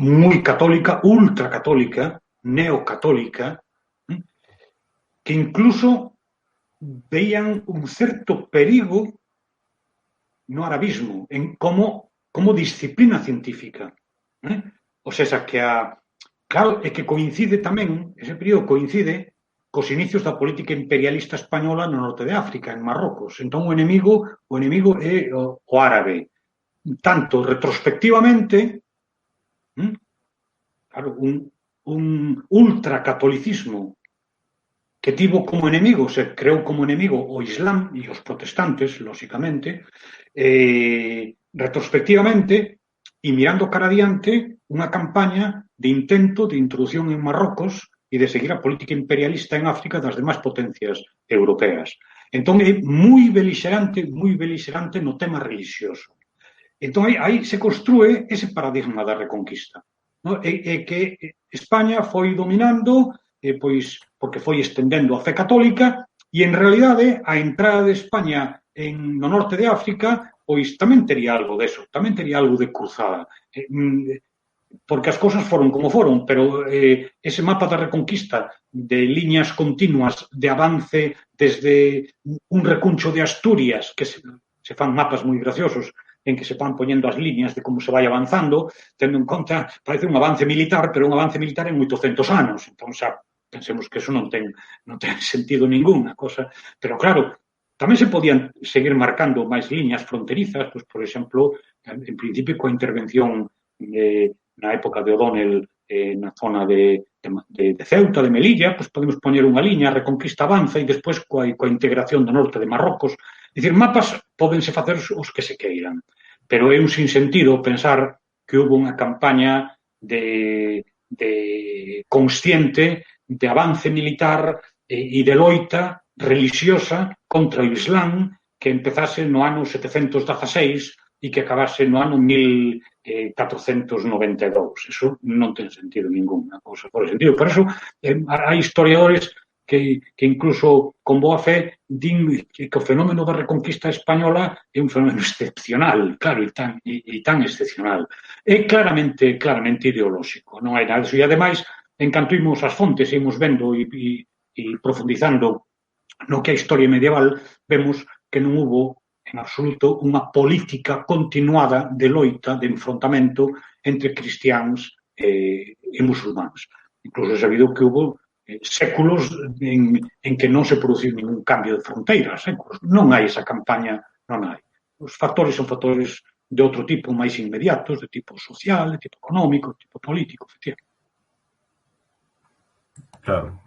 moi católica, ultracatólica, neocatólica, que incluso veían un certo perigo no arabismo como disciplina científica. O sea, que claro, é que coincide tamén, ese período coincide cos inicios da política imperialista española no norte de África, en Marrocos. Entón, o enemigo é o árabe. Tanto retrospectivamente, claro, un ultracatolicismo que tivo como enemigo, se creou como enemigo o Islam e os protestantes, lóxicamente, retrospectivamente, e mirando cara adiante, unha campaña de intento de introducción en Marrocos e de seguir a política imperialista en África das demais potencias europeas. Entón, é moi belixerante no tema religioso. Entón, aí se construe ese paradigma da Reconquista. É que España foi dominando, pois, porque foi estendendo a fe católica, e, en realidade, a entrada de España no norte de África, pois tamén tería algo deso, tamén tería algo de cruzada. Porque as cousas foron como foron, pero ese mapa da Reconquista de liñas continuas de avance desde un recuncho de Asturias, que se fan mapas moi graciosos, en que se van poñendo as liñas de como se vai avanzando, tendo en conta, parece un avance militar, pero un avance militar en 800 anos. Entón, xa, pensemos que eso non ten sentido ninguna cosa. Pero, claro, tamén se podían seguir marcando máis liñas fronterizas, pois, por exemplo, en principio, coa intervención na época de O'Donnell na zona de Ceuta, de Melilla, pois podemos poñer unha liña, a Reconquista avanza e despois coa integración do norte de Marrocos. É dicir, mapas pódense facer os que se queiran, pero é un sinsentido pensar que houve unha campaña de consciente de avance militar e de loita religiosa contra o Islán que empezase no ano 716 e que acabase no ano 1492. Eso non ten sentido ningún. Por sentido. Por eso, hai historiadores que incluso con boa fe din que o fenómeno da Reconquista Española é un fenómeno excepcional, claro, e tan excepcional. É claramente ideolóxico, non hai nada. E, ademais, en canto imos as fontes, imos vendo e profundizando no que é a historia medieval, vemos que non hubo en absoluto unha política continuada de loita, de enfrontamento entre cristiáns e musulmáns. Incluso é sabido que hubo séculos en que non se produciu ningún cambio de fronteiras. Non hai esa campaña, non hai. Os factores son factores de outro tipo, máis inmediatos, de tipo social, de tipo económico, de tipo político, efectivamente. Claro.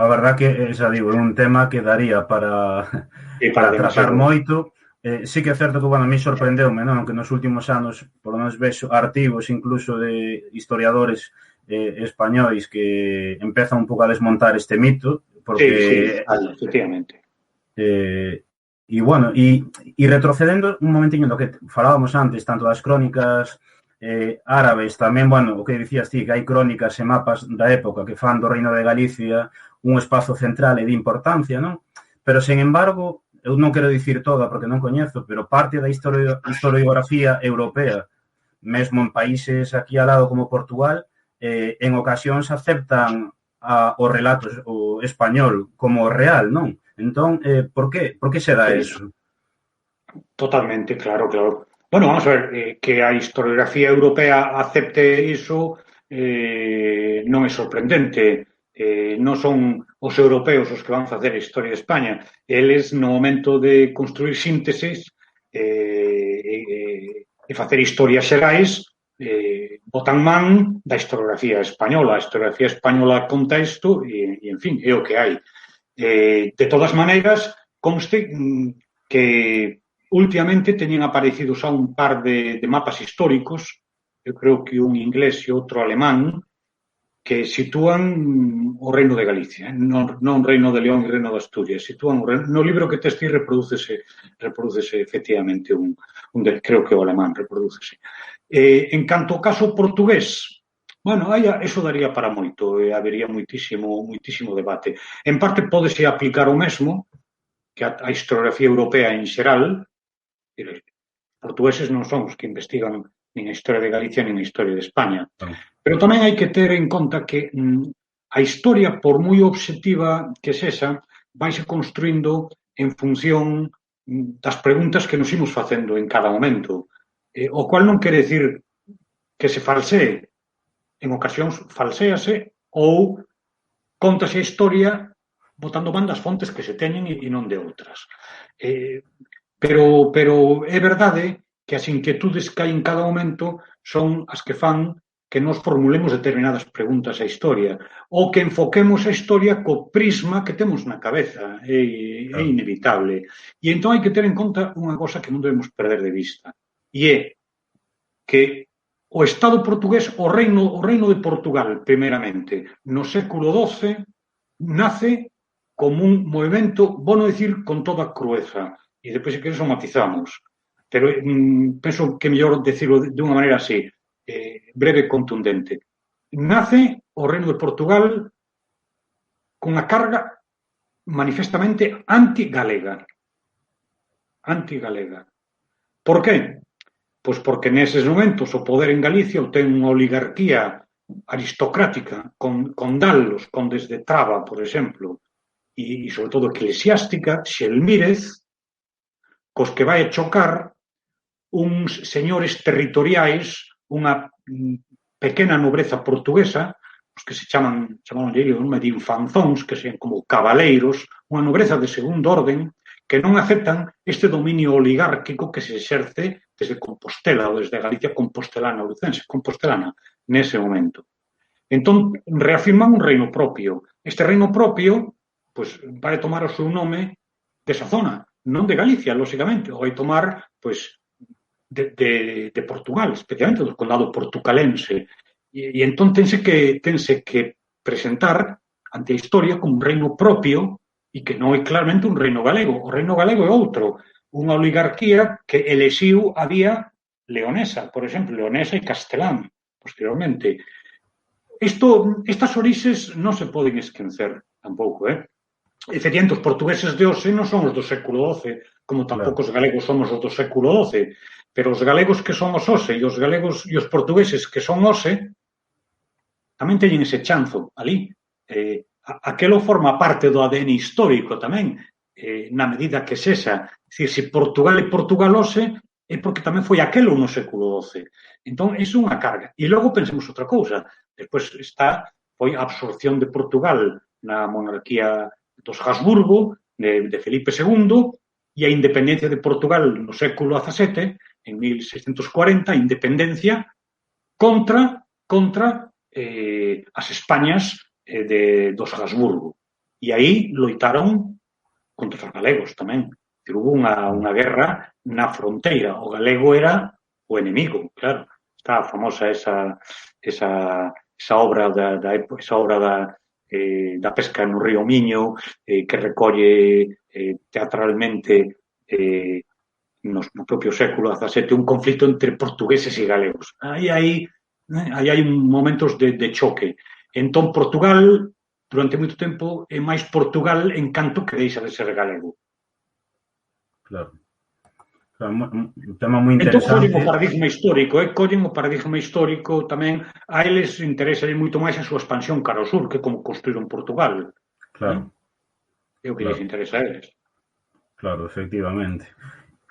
A verdad que, xa digo, é un tema que daría para tratar moito. Sí que é certo que, a mí sorprendeume, non? Que nos últimos anos, por lo menos vexo artigos incluso de historiadores españois que empezan un pouco a desmontar este mito, porque... Sí, efectivamente. E retrocedendo un momentiño do que falábamos antes, tanto das crónicas árabes, tamén, o que dicías ti, que hai crónicas e mapas da época que fan do Reino de Galicia un espazo central e de importancia, non? Pero, sen embargo, eu non quero dicir toda porque non coñezo, pero parte da historiografía europea, mesmo en países aquí ao lado como Portugal, en ocasións aceptan o relato español como real, non? Entón, por que se dá eso? Totalmente, claro. Bueno, vamos a ver, que a historiografía europea acepte iso non é sorprendente. Non son os europeos os que van facer a historia de España. Eles, no momento de construir síntesis e facer historias xerais, botan man da historiografía española. A historiografía española conta isto e, en fin, é o que hai. De todas maneiras, conste que últimamente teñen aparecido xa un par de mapas históricos, eu creo que un inglés e outro alemán, que sitúan o Reino de Galicia, non Reino de León e Reino de Asturias, sitúan no libro que tes ti reprodúcese efectivamente creo que o alemán reprodúcese. En canto ao caso portugués, eso daría para moito, habería moitísimo debate. En parte pódese aplicar o mesmo que a historiografía europea en xeral. Portugueses non son os que investigan nin a historia de Galicia nin a historia de España. Pero tamén hai que ter en conta que a historia, por moi obxectiva que sexa, vaise construindo en función das preguntas que nos imos facendo en cada momento. O cual non quere decir que se falsee. En ocasións falséase ou contase a historia botando man das fontes que se teñen e non de outras. Pero é verdade que as inquietudes que hai en cada momento son as que fan que nos formulemos determinadas preguntas á historia ou que enfoquemos a historia co prisma que temos na cabeza. É inevitable. E entón hai que ter en conta unha cosa que non debemos perder de vista, e é que o Estado portugués, o Reino de Portugal, primeramente, no século XII, nace como un movimento, vou non dicir con toda crueza, e depois se queres o matizamos, pero penso que é mellor decirlo de unha maneira así, breve e contundente. Nace o Reino de Portugal cunha carga manifestamente antigalega. Por que? Pois porque neses momentos o poder en Galicia o ten unha oligarquía aristocrática, con condalos, condes de Traba, por exemplo, e sobre todo eclesiástica, xelmírez, cos que vai chocar uns señores territoriais, unha pequena nobreza portuguesa, os que se chaman de infanzóns, que sean como cabaleiros, unha nobreza de segundo orden, que non aceptan este dominio oligárquico que se exerce desde Compostela ou desde Galicia compostelana nese momento. Entón, reafirman un reino propio. Este reino propio, pois, vai tomar o seu nome desa zona, non de Galicia, lóxicamente, o vai tomar, pois, de Portugal, especialmente do condado portucalense. E entón tense que presentar ante a historia como un reino propio e que non é claramente un reino galego. O reino galego é outro, unha oligarquía que elexiu a vía leonesa, por exemplo, leonesa e castelán, posteriormente. Estas orixes non se poden esquecer tampouco, Efectivamente, os portugueses de hoxe non son os do século XII, como tampouco Claro. os galegos somos os do século XII, pero os galegos que son os hoxe e os galegos e os portugueses que son hoxe tamén teñen ese chanzo ali. Aquelo forma parte do ADN histórico tamén, na medida que sexa. Dicir, se Portugal é Portugal hoxe, é porque tamén foi aquelo no século XII. Entón, é unha carga. E logo pensemos outra cousa. Despois foi a absorción de Portugal na monarquía dos Habsburgo, de Felipe II, e a independencia de Portugal no século XVII, en 1640, a independencia contra as Españas dos Habsburgo. E aí loitaron contra os galegos tamén. Hubo unha guerra na fronteira. O galego era o enemigo, claro. Está a famosa esa obra da pesca no río Miño, que recolle teatralmente no propio século XVII un conflito entre portugueses e galegos. Aí hai momentos de choque. Entón, Portugal, durante moito tempo, é máis Portugal en canto que deixa de ser galego. Claro. Un tema moi Entón, interesante. collen o paradigma histórico tamén, a eles interesa moito máis a súa expansión cara ao sur, que como construíron Portugal. Claro. É o que lles interesa a eles. Claro, efectivamente.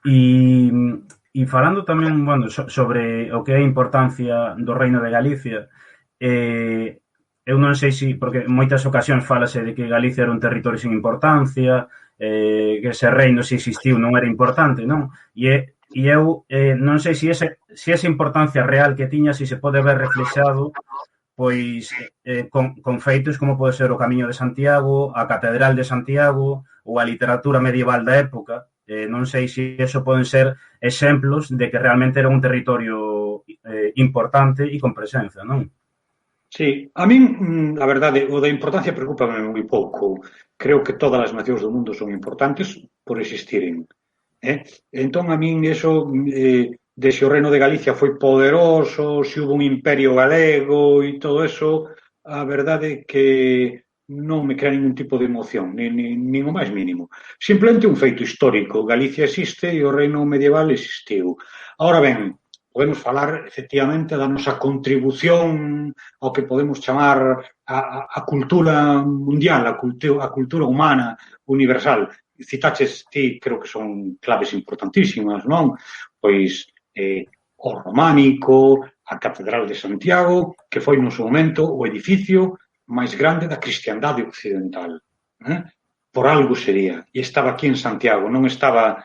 E falando tamén, bueno, sobre o que é a importancia do Reino de Galicia, eu non sei se, porque moitas ocasións falase de que Galicia era un territorio sin importancia, que ese reino se existiu non era importante, non? E eu non sei se esa importancia real que tiña, se se pode ver reflexado pois con feitos como pode ser o Camiño de Santiago, a Catedral de Santiago ou a literatura medieval da época. Non sei se eso poden ser exemplos de que realmente era un territorio importante e con presenza, non? Sí, a min, a verdade, o da importancia preocúpame moi pouco. Creo que todas as nacións do mundo son importantes por existiren. Entón, a min, eso, de se o Reino de Galicia foi poderoso, se hubo un imperio galego e todo eso, a verdade que non me crea ningún tipo de emoción, nin o máis mínimo. Simplemente un feito histórico. Galicia existe e o Reino medieval existiu. Ahora ben, podemos falar, efectivamente, da nosa contribución ao que podemos chamar a cultura mundial, a cultura humana universal. Citaches ti, creo que son claves importantísimas, non? Pois o románico, a Catedral de Santiago, que foi no seu momento o edificio máis grande da cristiandade occidental. Por algo sería. E estaba aquí en Santiago, non estaba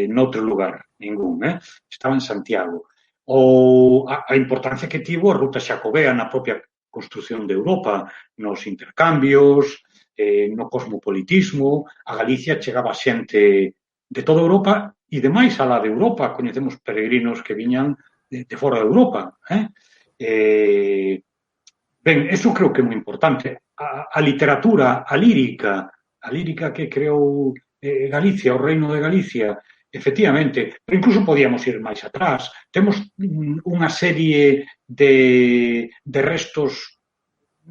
noutro lugar, ningún. Estaba en Santiago. Ou a importancia que tivo a ruta xacobea na propia construción de Europa, nos intercambios, no cosmopolitismo. A Galicia chegaba xente de toda Europa e demais alá de Europa. Coñecemos peregrinos que viñan de fora de Europa. Ben, eso creo que é moi importante. A literatura, a lírica que creou Galicia, o Reino de Galicia, efectivamente, pero incluso podíamos ir máis atrás. Temos unha serie de restos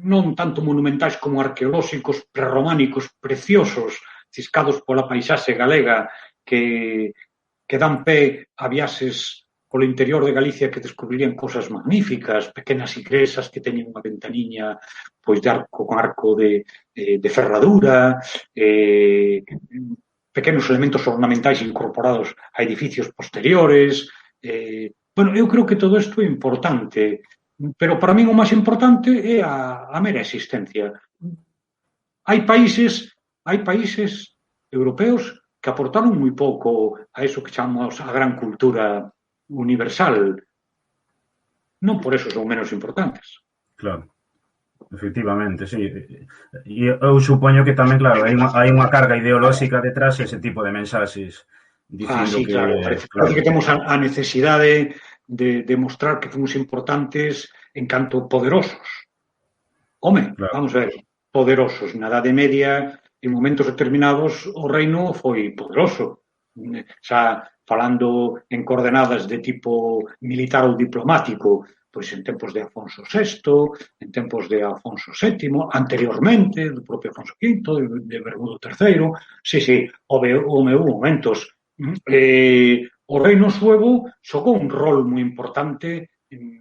non tanto monumentais como arqueolóxicos prerrománicos preciosos, ciscados pola paisaxe galega que dan pé a viaxes polo interior de Galicia que descubrirían cousas magníficas, pequenas igrexas que teñen unha ventaniña pois de arco de ferradura, pequenos elementos ornamentais incorporados a edificios posteriores. Bueno, eu creo que todo isto é importante, pero para min o máis importante é a mera existencia. Hai países europeos que aportaron moi pouco a eso que chamamos a gran cultura universal. Non por eso son menos importantes. Claro. Efectivamente, sí. E eu supoño que tamén, claro, hai unha carga ideolóxica detrás ese tipo de mensaxes dicindo Sí, que, claro, parece claro, que temos a necesidade de mostrar que fomos importantes en canto poderosos. Home, claro, vamos ver, poderosos. Na Edade Media, en momentos determinados, o reino foi poderoso. Xa falando en coordenadas de tipo militar ou diplomático, pois en tempos de Afonso VI, en tempos de Afonso VII, anteriormente, do propio Afonso V, de Bermudo III, sí, houve momentos. O reino suevo xogou un rol moi importante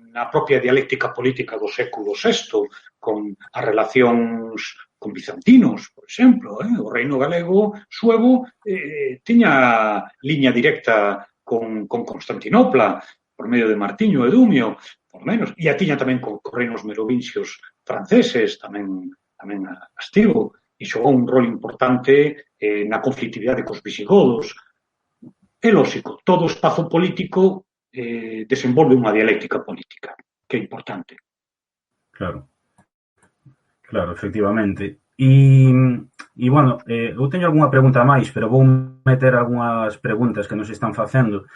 na propia dialéctica política do século VI, con as relacións con bizantinos, por exemplo. O reino galego suevo tiña liña directa con Constantinopla, por medio de Martiño e Dumio, por menos, e a tiña tamén con reinos merovinxios franceses, tamén estivo, e xogou un rol importante na conflictividade cos visigodos. É lógico, todo espazo político desenvolve unha dialéctica política, que é importante. claro, claro, efectivamente. E bueno, eu teño algunha pregunta máis, pero vou meter algunhas preguntas que nos están facendo.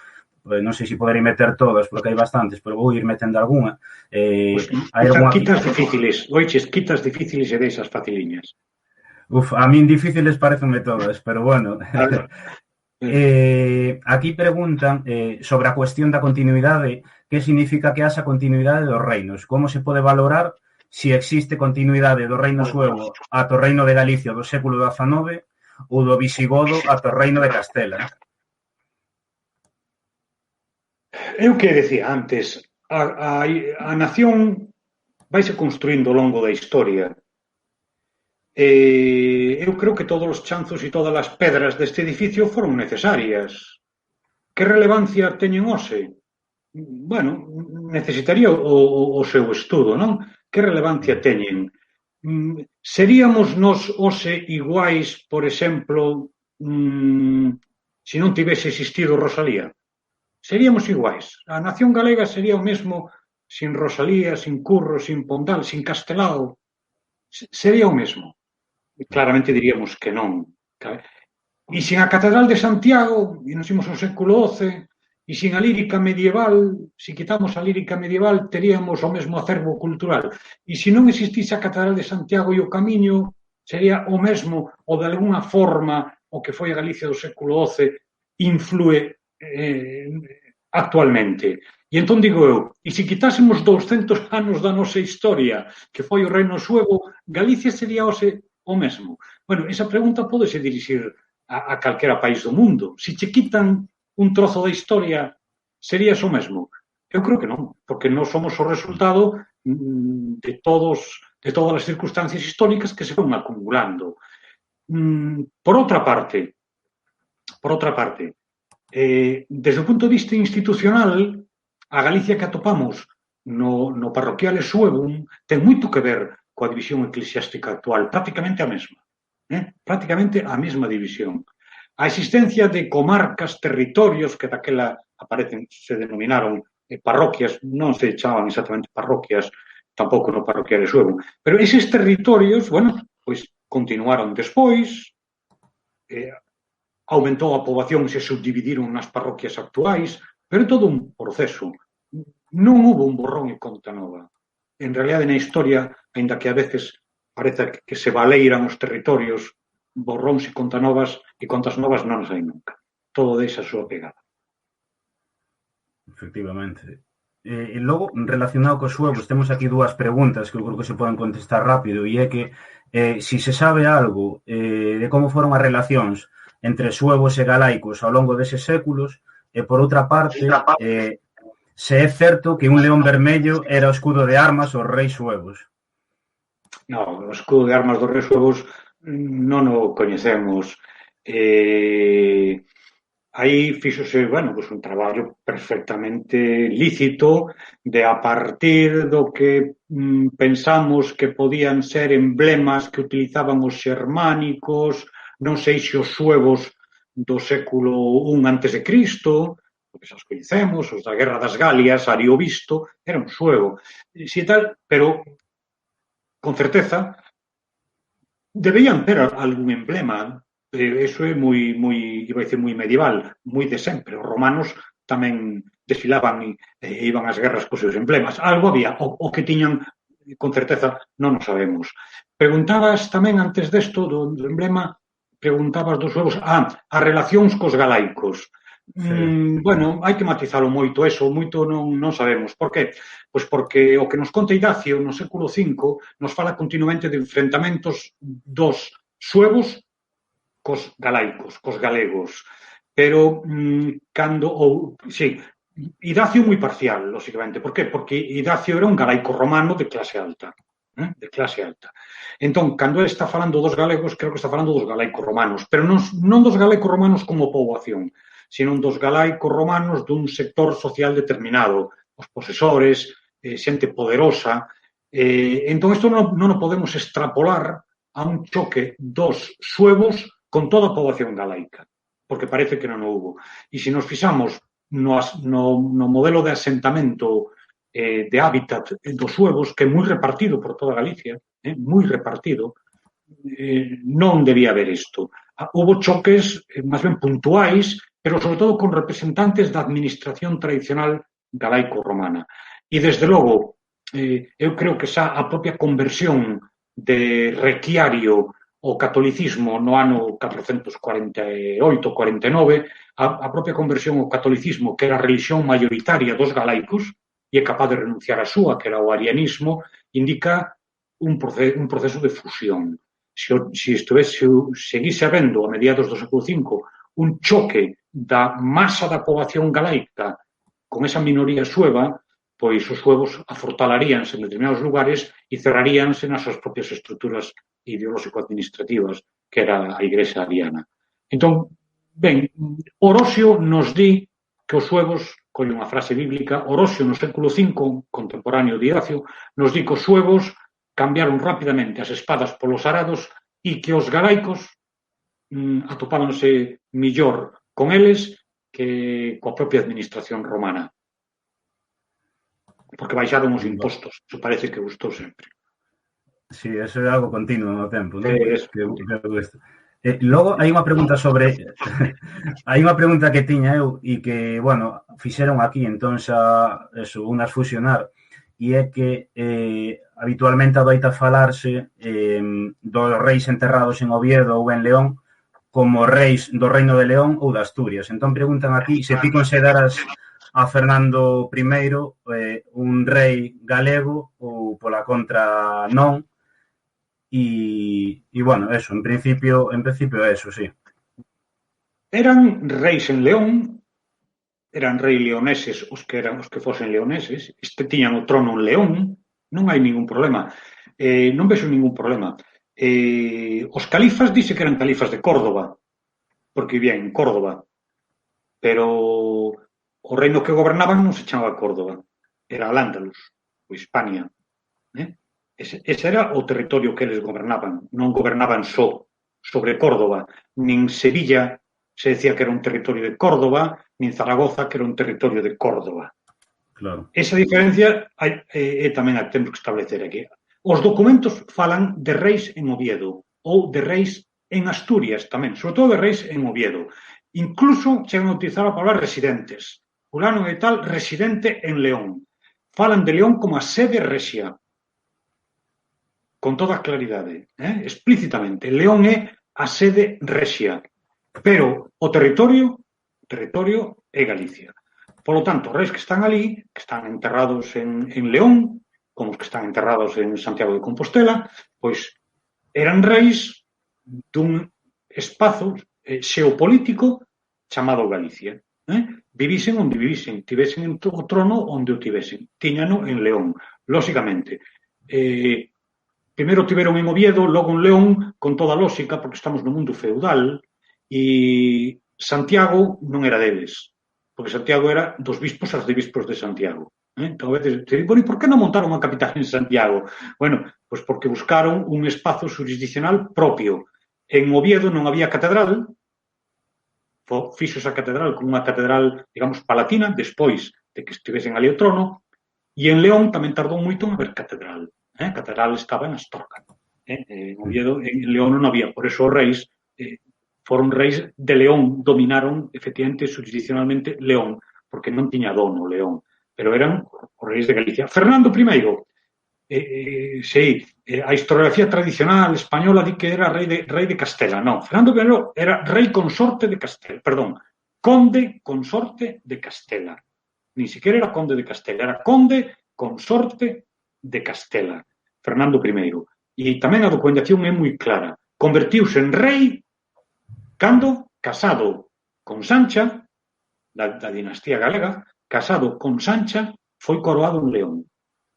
Non sei se poderei meter todas, porque hai bastantes, pero vou ir metendo algunha. Pois Hai algunha aquí. quitas difíciles, oiches, quitas difíciles e deixas faciliñas. A min difíciles parecenme todas, pero bueno. Vale. Aquí preguntan sobre a cuestión da continuidade, que significa que haxa continuidade dos reinos, como se pode valorar se existe continuidade do reino suevo ata o reino de Galicia do século XIX ou do visigodo ata o reino de Castela. É o que decía antes, a nación vaise construindo ao longo da historia. Eu creo que todos os chanzos e todas as pedras deste edificio foron necesarias. Que relevancia teñen hoxe? Bueno, necesitaría o seu estudo, non? Que relevancia teñen? Seríamos nós hoxe iguais, por exemplo, se non tivese existido Rosalía? Seríamos iguais. A nación galega sería o mesmo sin Rosalía, sin Curro, sin Pondal, sin Castelao. Sería o mesmo. Claramente diríamos que non. E sin a Catedral de Santiago, e nos imos ao século XII, e sin a lírica medieval, se quitamos a lírica medieval, teríamos o mesmo acervo cultural. E se non existise a Catedral de Santiago e o Camiño, sería o mesmo, ou de alguna forma, o que foi a Galicia do século XII influe actualmente. E entón digo eu, e se quitásemos 200 anos da nosa historia, que foi o reino suevo, Galicia sería hoxe o mesmo? Bueno, esa pregunta pódese dirixir a calquera país do mundo. Se che quitan un trozo da historia, serías o mesmo? Eu creo que non, porque nós somos o resultado de todas as circunstancias históricas que se van acumulando. Por outra parte, desde o punto de vista institucional, a Galicia que atopamos no parroquial Suevum ten moito que ver coa división eclesiástica actual, prácticamente a mesma. Prácticamente a mesma división. A existencia de comarcas, territorios que daquela se denominaron parroquias, non se chamaban exactamente parroquias, tampouco no parroquial Suevum, pero eses territorios, bueno, pois continuaron despois, aumentou a poboación e se subdividiron nas parroquias actuais, pero é todo un proceso. Non houve un borrón e conta nova. En realidade, na historia, aínda que a veces parece que se baleiran os territorios, borróns e contas novas non as hai nunca. Todo deixa a súa pegada. Efectivamente. E logo, relacionado cos suevos, temos aquí dúas preguntas que eu creo que se poden contestar rápido, e é que se se sabe algo de como foron as relacións entre suevos e galaicos ao longo deses séculos, e por outra parte, se é certo que un león vermello era o escudo de armas dos reis suevos. Non, o escudo de armas dos reis suevos non o coñecemos. Aí fíxose, bueno, pues un traballo perfectamente lícito de a partir do que pensamos que podían ser emblemas que utilizaban os xermánicos, non sei se os suevos do século I antes de Cristo, porque xa os coñecemos, os da Guerra das Galias, Ariovisto, era un suevo. Si tal, pero con certeza, deberían ter algún emblema. Eso é iba a dicir, moi medieval, moi de sempre. Os romanos tamén desfilaban e iban ás guerras cos seus emblemas. Algo había, o que tiñan, con certeza, non o sabemos. Preguntabas tamén antes desto, do emblema, preguntabas dos huevos, as relacións cos galaicos. Sí. Bueno, hai que matizalo moito, eso, moito non sabemos. Por qué? Pois porque o que nos conta Idacio no século V nos fala continuamente de enfrentamentos dos suevos cos galaicos, cos galegos. Pero sí, Idacio moi parcial, lógicamente. Por qué? Porque Idacio era un galaico romano de clase alta. De clase alta. Entón, cando ele está falando dos galegos, creo que está falando dos galaicos romanos, pero non dos galaicos romanos como poboación, sino dos galaicos romanos dun sector social determinado, os posesores, xente poderosa. Entón, isto non o podemos extrapolar a un choque dos suevos con toda a poboación galaica, porque parece que non houbo. E se nos fixamos no modelo de asentamento de hábitat dos suevos, que é moi repartido por toda Galicia, moi repartido, non debía haber isto. Houbo choques máis ben puntuais, pero sobre todo con representantes da administración tradicional galaico-romana. E, desde logo, eu creo que xa a propia conversión de Requiario o catolicismo no ano 448-49, a propia conversión ao catolicismo, que era a religión mayoritaria dos galaicos, e é capaz de renunciar a súa, que era o arianismo, indica un proceso de fusión. Se seguise habendo, a mediados do século V, un choque da masa da poboación galaica con esa minoría sueva, pois os suevos afortalaríanse en determinados lugares e cerraríanse nas súas propias estruturas ideolóxico-administrativas, que era a Igrexa ariana. Entón, ben, Orosio nos di que os suevos, colle unha frase bíblica, Orosio no século V, contemporáneo de Idacio, nos di que os suevos cambiaron rapidamente as espadas polos arados e que os galaicos atopáronse millor con eles que coa propia administración romana. Porque baixaron os impostos. Eso parece que gustou sempre. Sí, eso é algo continuo no tempo, non? Logo, hai unha pregunta sobre... hai unha pregunta que tiña eu e que, bueno, fixeron aquí, entón xa, eso, unhas fusionar, e é que habitualmente adoita falarse dos reis enterrados en Oviedo ou en León como reis do Reino de León ou de Asturias. Entón preguntan aquí se ti consideras a Fernando I un rei galego ou pola contra non. E bueno, eso, en principio eso, sí. Eran reis en León, eran rei leoneses os que fosen leoneses, tiñan o trono en León, non hai ningún problema. Non vexo ningún problema. Os califas dice que eran califas de Córdoba, porque vivían en Córdoba, pero o reino que gobernaban non se chamaba Córdoba, era Al-Ándalus, ou Hispania. Ese era o territorio que eles gobernaban. Non gobernaban só sobre Córdoba. Nin Sevilla se decía que era un territorio de Córdoba, nin Zaragoza que era un territorio de Córdoba. Claro. Esa diferencia tamén a temos que establecer aquí. Os documentos falan de reis en Oviedo ou de reis en Asturias tamén, sobre todo de reis en Oviedo. Incluso chegan a utilizar a palabra residentes. Fulano e tal, residente en León. Falan de León como a sede rexia. Con toda claridade, explícitamente. León é a sede rexia, pero o territorio é Galicia. Por lo tanto, os reis que están ali, que están enterrados en León, como os que están enterrados en Santiago de Compostela, pois eran reis dun espazo xeopolítico chamado Galicia. Vivisen onde vivisen, tivesen o trono onde o tivesen. Tiñano en León, lóxicamente. Primeiro tiveron en Oviedo, logo en León, con toda lógica, porque estamos no mundo feudal, e Santiago non era deles, porque Santiago era dos bispos e arcebispos de Santiago. Entón, a veces, e por que non montaron unha capital en Santiago? Bueno, pois porque buscaron un espazo jurisdiccional propio. En Oviedo non había catedral, fixo esa catedral como unha catedral, digamos, palatina, despois de que estivesen ali o trono, e en León tamén tardou moito en haber catedral. catedral estaba en Astorga. En Oviedo, en León non había, por eso os reis foron reis de León, dominaron efectivamente, jurisdiccionalmente, León, porque non tiña dono León, pero eran os reis de Galicia. Fernando I, sí, a historiografía tradicional española di que era rei de Castela. Non, Fernando I era rei consorte de Castela, perdón, conde consorte de Castela. Ni siquiera era conde de Castela, era conde consorte de Castela. Fernando I. E tamén a documentación é moi clara. Convertiuse en rei cando, casado con Sancha, da dinastía galega, casado con Sancha, foi coroado en León.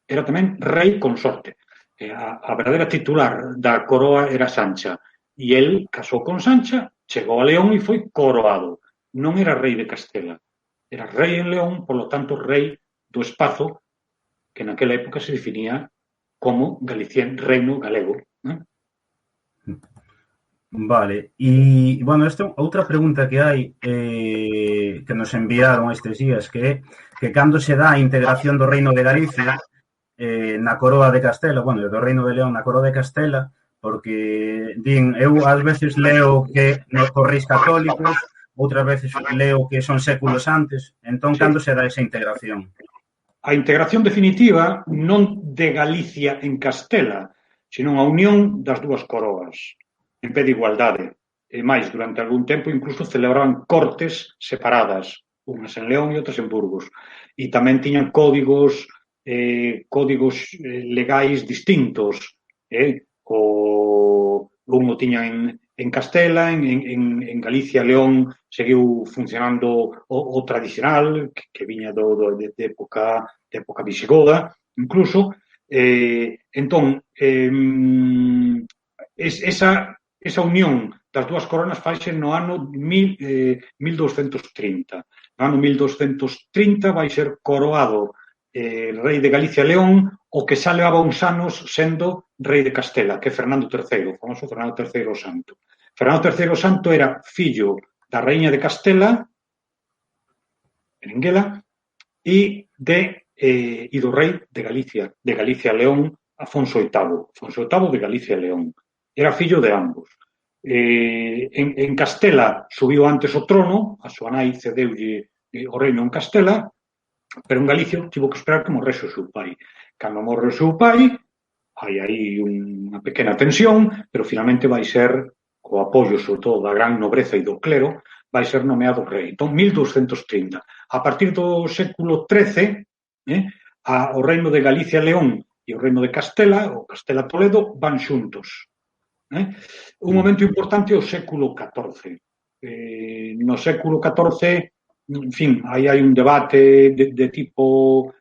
Era tamén rei consorte. A verdadeira titular da coroa era Sancha. E el casou con Sancha, chegou a León e foi coroado. Non era rei de Castela. Era rei en León, por lo tanto, rei do espazo que naquela época se definía como Reino Galego. Vale, e, bueno, esta outra pregunta que hai que nos enviaron estes días, que cando se dá a integración do Reino de Galicia na coroa de Castela, bueno, do Reino de León na coroa de Castela, porque din, eu ás veces leo que nos reis católicos, outras veces leo que son séculos antes, entón, cando se dá esa integración? A integración definitiva non de Galicia en Castela, sino a unión das dúas coroas, en pé de igualdade. E máis, durante algún tempo, incluso celebraban cortes separadas, unhas en León e outras en Burgos. E tamén tiñan códigos legais distintos. Un o tiñan en Castela, en Galicia, León, seguiu funcionando o tradicional, que viña de época visigoda, incluso. Entón, esa unión das dúas coronas faixe no ano 1230. No ano 1230 vai ser coroado rei de Galicia León, o que xa levaba uns anos sendo rei de Castela, que é Fernando III, o famoso Fernando III o Santo. Fernando III o Santo era fillo da reiña de Castela, Berenguela, e do rei de Galicia León, Afonso VIII. Afonso VIII de Galicia León. Era fillo de ambos. En Castela subiu antes o trono, a súa nai cedeulle o reino en Castela, pero en Galicia tivo que esperar que morrese o seu pai. Cando morre o seu pai, hai aí unha pequena tensión, pero finalmente vai ser, co apoio sobre todo da gran nobreza e do clero, vai ser nomeado rei. Entón, 1230. A partir do século XIII, o reino de Galicia León e o reino de Castela, o Castela Toledo, van xuntos. Un momento importante é o século XIV. No século XIV, en fin, aí hai un debate de tipo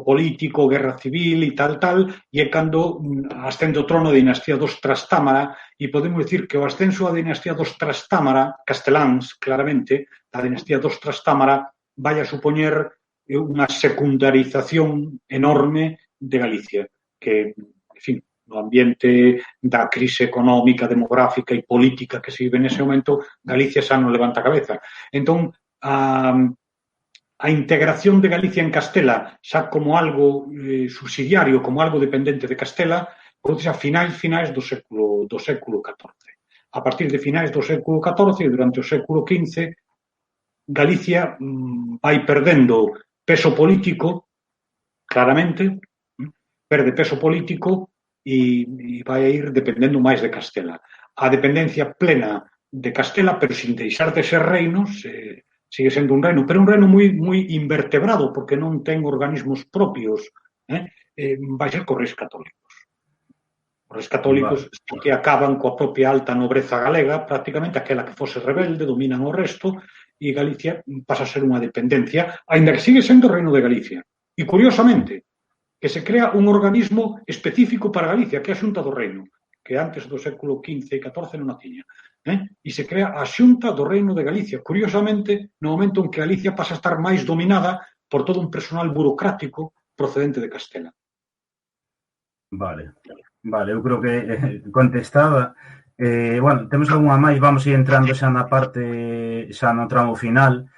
político, guerra civil e tal, e é cando ascende o trono da dinastía dos Trastámara, e podemos dicir que o ascenso da dinastía dos Trastámara, casteláns, claramente, a dinastía dos Trastámara vai a supoñer unha secundarización enorme de Galicia, que, en fin, no ambiente da crise económica, demográfica e política que se vive nese momento, Galicia xa non levanta a cabeza. Entón, a integración de Galicia en Castela xa como algo subsidiario, como algo dependente de Castela, produce a finais do século XIV. A partir de finais do século XIV e durante o século XV, Galicia vai perdendo peso político, claramente, perde peso político e vai a ir dependendo máis de Castela. A dependencia plena de Castela, pero sin deixar de ser reinos, sigue sendo un reino, pero un reino moi invertebrado, porque non ten organismos propios, vai ser cos reis católicos. Os reis católicos que acaban coa propia alta nobreza galega, prácticamente aquela que fose rebelde, dominan o resto, e Galicia pasa a ser unha dependencia, aínda que sigue sendo o reino de Galicia. E, curiosamente, que se crea un organismo específico para Galicia, que é a Xunta do Reino, que antes do século XV e XIV non a tiña. E se crea a Xunta do Reino de Galicia. Curiosamente, no momento en que Galicia pasa a estar máis dominada por todo un personal burocrático procedente de Castela. Vale, eu creo que contestada. Bueno, temos algunha máis, vamos ir entrando xa na parte, xa no tramo final.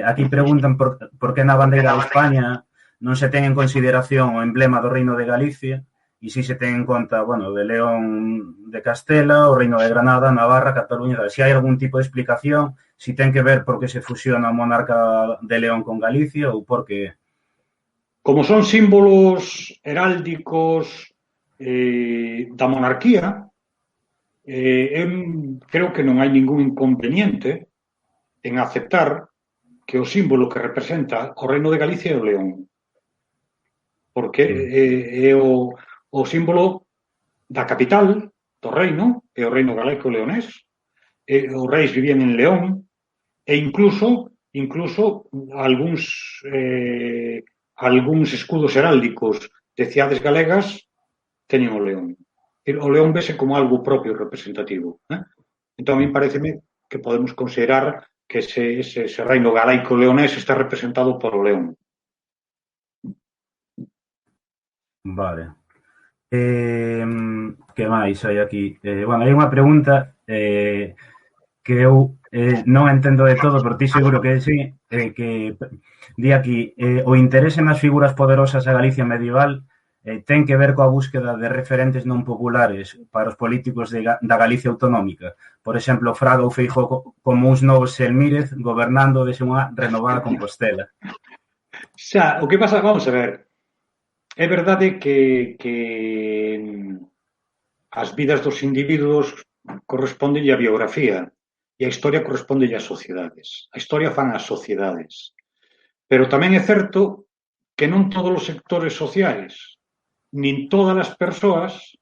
Aquí preguntan por que na bandeira de España non se ten en consideración o emblema do Reino de Galicia. e si se ten en conta, bueno, de León de Castela, o Reino de Granada, Navarra, Cataluña, se hai algún tipo de explicación, si ten que ver por que se fusiona o monarca de León con Galicia ou por que... Como son símbolos heráldicos da monarquía, creo que non hai ningún inconveniente en aceptar que o símbolo que representa o Reino de Galicia é o león. Porque é o símbolo da capital do reino, é o reino galaico leonés, os reis vivían en León, e incluso algúns escudos heráldicos de cidades galegas teñen o león. O león vese como algo propio representativo. Entón, a mí pareceme que podemos considerar que ese reino galaico leonés está representado por o león. Vale. Que máis hai aquí? Bueno, hai unha pregunta que eu non entendo de todo, pero ti seguro que sí, que di aquí, o interese nas figuras poderosas da Galicia medieval ten que ver coa búsqueda de referentes non populares para os políticos da Galicia autonómica. Por exemplo, Fraga ou Feijóo como uns novos Selmírez gobernando desde unha renovada Compostela. Xa, o que pasa, vamos a ver, é verdade que as vidas dos individuos corresponden a biografía e a historia corresponde ás sociedades. A historia fan as sociedades. Pero tamén é certo que non todos os sectores sociais nin todas as persoas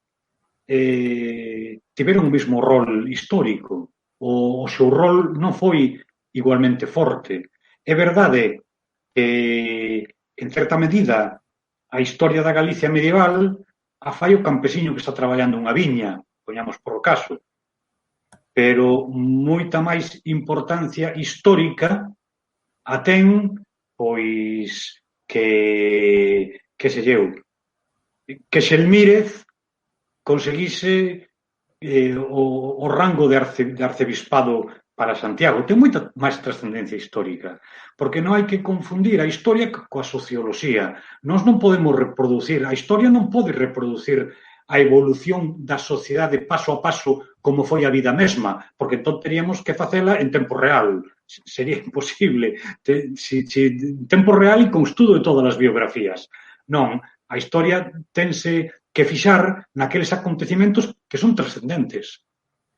tiveron o mesmo rol histórico. O seu rol non foi igualmente forte. É verdade que, en certa medida, a historia da Galicia medieval a fai o campesiño que está traballando unha viña, poñamos por caso, pero moita máis importancia histórica a ten, pois, que se lleu. Que Selmírez conseguise o rango de arcebispado para Santiago. Ten moita máis trascendencia histórica, porque non hai que confundir a historia coa socioloxía. Nós non podemos reproducir, a historia non pode reproducir a evolución da sociedade paso a paso como foi a vida mesma, porque entón teríamos que facela en tempo real. Sería imposible. En tempo real e con estudo de todas as biografías. Non, a historia tense que fixar naqueles acontecimentos que son trascendentes.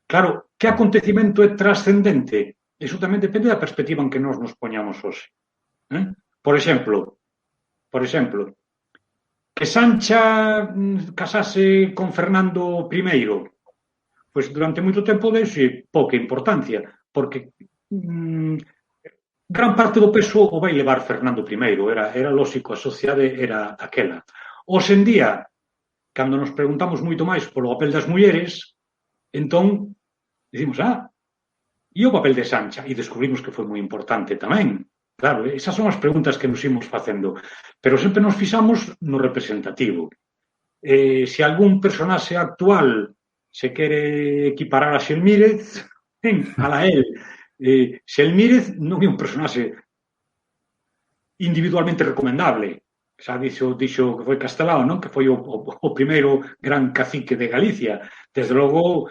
Claro, que acontecimento é trascendente? Iso tamén depende da perspectiva en que nós nos poñamos hoxe. Por exemplo, que Sancha casase con Fernando I, pois durante moito tempo deixe pouca importancia, porque gran parte do peso o vai levar Fernando I, era lógico, a sociedade era aquela. Hoxe en día, cando nos preguntamos moito máis polo papel das mulleres, entón, dicimos, e o papel de Sancha? E descubrimos que foi moi importante tamén. Claro, esas son as preguntas que nos imos facendo. Pero sempre nos fixamos no representativo. Se algún personaxe actual se quere equiparar a Selmírez, alá él. Selmírez non é un personaxe individualmente recomendable. Xa dixo que foi Castelao, non? Que foi o primeiro gran cacique de Galicia. Desde logo,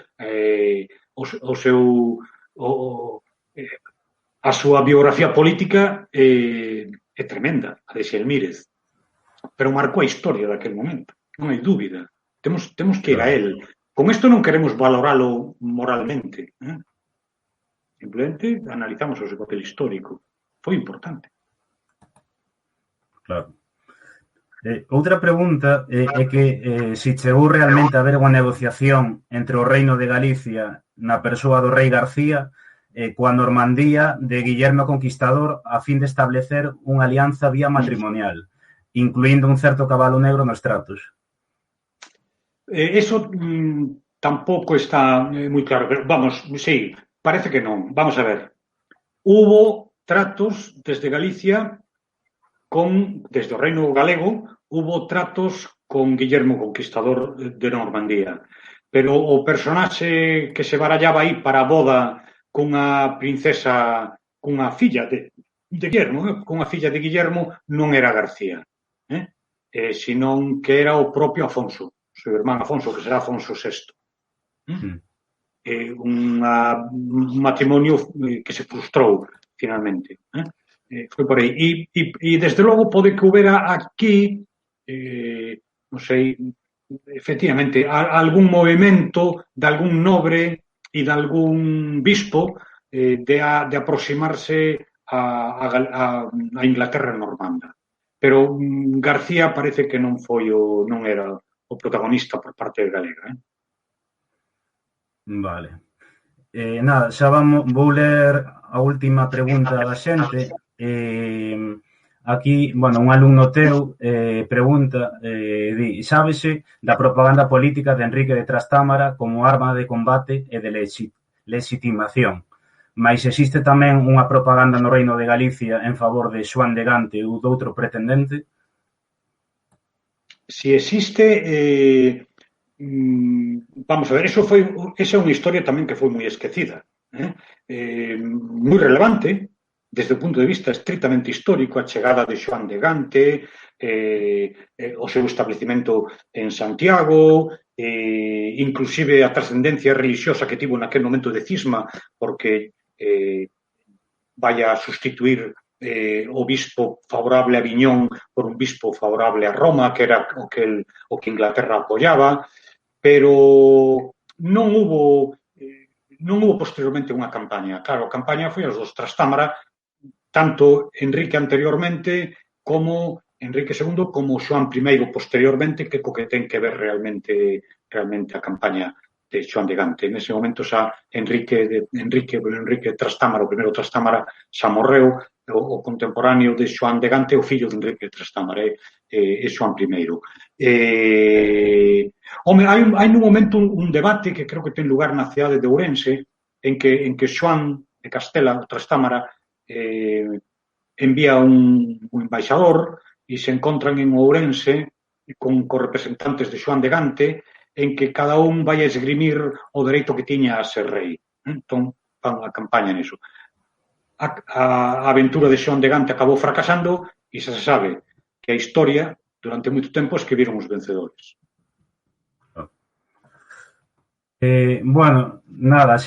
a súa biografía política é tremenda, a de Selmírez. Pero marcou a historia daquele momento, non hai dúbida. Temos que ir a él. Con isto non queremos valoralo moralmente. Simplemente analizamos o seu papel histórico. Foi importante. Claro. Outra pregunta é que se chegou realmente a haber unha negociación entre o Reino de Galicia na persoa do rei García coa Normandía de Guillermo Conquistador a fin de establecer unha alianza vía matrimonial, incluindo un certo cabalo negro nos tratos. Eso tampouco está moi claro. Pero vamos, sí, parece que non. Vamos a ver. Hubo tratos desde Galicia desde o Reino Galego, hubo tratos con Guillermo Conquistador de Normandía. Pero o personaxe que se barallaba aí para a boda cunha princesa, cunha filla de Guillermo, cunha filla de Guillermo, non era García, senón que era o propio Afonso seu irmán Afonso, que será Afonso VI. Un matrimonio que se frustrou finalmente. Foi por aí. E desde logo pode que houbera aquí, non sei, efectivamente, algún movimento de algún nobre e de algún bispo de aproximarse a Inglaterra normanda. Pero García parece que non era o protagonista por parte galega. Vale. Nada, xa vou ler a última pregunta da xente. Aquí, bueno, un alumno teu pregunta, di, sábese da propaganda política de Enrique de Trastámara como arma de combate e de legitimación, mais existe tamén unha propaganda no Reino de Galicia en favor de Xoán de Gante ou doutro pretendente? Si existe... vamos a ver, esa é unha historia tamén que foi moi esquecida, moi relevante desde o punto de vista estritamente histórico, a chegada de Xoán de Gante, o seu establecimento en Santiago, inclusive a trascendencia religiosa que tivo naquele momento de cisma, porque vai a sustituir o bispo favorable a Aviñón por un bispo favorable a Roma, que era o que Inglaterra apoiaba, pero non hubo posteriormente unha campaña. Claro, a campaña foi as dos Trastámara, tanto Enrique anteriormente como Enrique II como Xoán I posteriormente, que co que ten que ver realmente a campaña de Xoán de Gante. Nese momento xa Enrique Trastámara, o primeiro Trastámara, xa morreu, o contemporáneo de Xoán de Gante, o fillo de Enrique Trastámara, e Xoán I. Hai nun momento un debate que creo que ten lugar na cidade de Ourense, en que Xoán de Castela, o Trastámara, envía un embaixador e se encontran en Ourense con representantes de Xoán de Gante, en que cada un vai a esgrimir o dereito que tiña a ser rei. Entón, fan a campaña niso. A aventura de Xoán de Gante acabou fracasando e xa se sabe que a historia, durante moito tempo, escribiron os vencedores. Bueno, nada,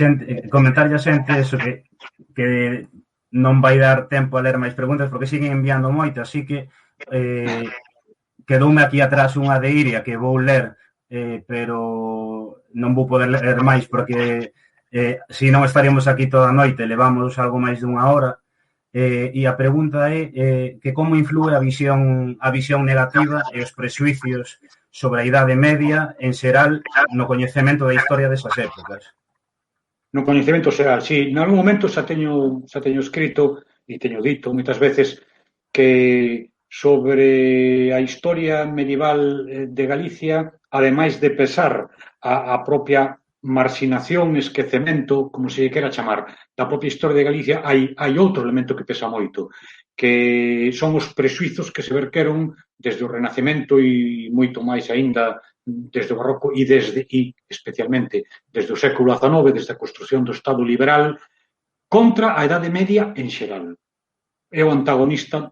comentarlle a xente eso que non vai dar tempo a ler máis preguntas porque siguen enviando moito, así que quedoume aquí atrás unha de Iria que vou ler, pero non vou poder ler máis porque se non estaríamos aquí toda a noite, levamos algo máis de unha hora. E a pregunta é que como influe a visión negativa e os prexuicios sobre a Idade Media en xeral no coñecemento da historia desas épocas. No coñecemento xeral, si. En algún momento xa teño escrito e teño dito moitas veces que sobre a historia medieval de Galicia, ademais de pesar a propia marxinación, esquecemento, como se quera chamar, da propia historia de Galicia, hai outro elemento que pesa moito, que son os prexuizos que se verqueron desde o Renacemento e moito máis aínda desde o Barroco e especialmente desde o século XIX, desde a construción do Estado liberal, contra a Idade Media en xeral. É o antagonista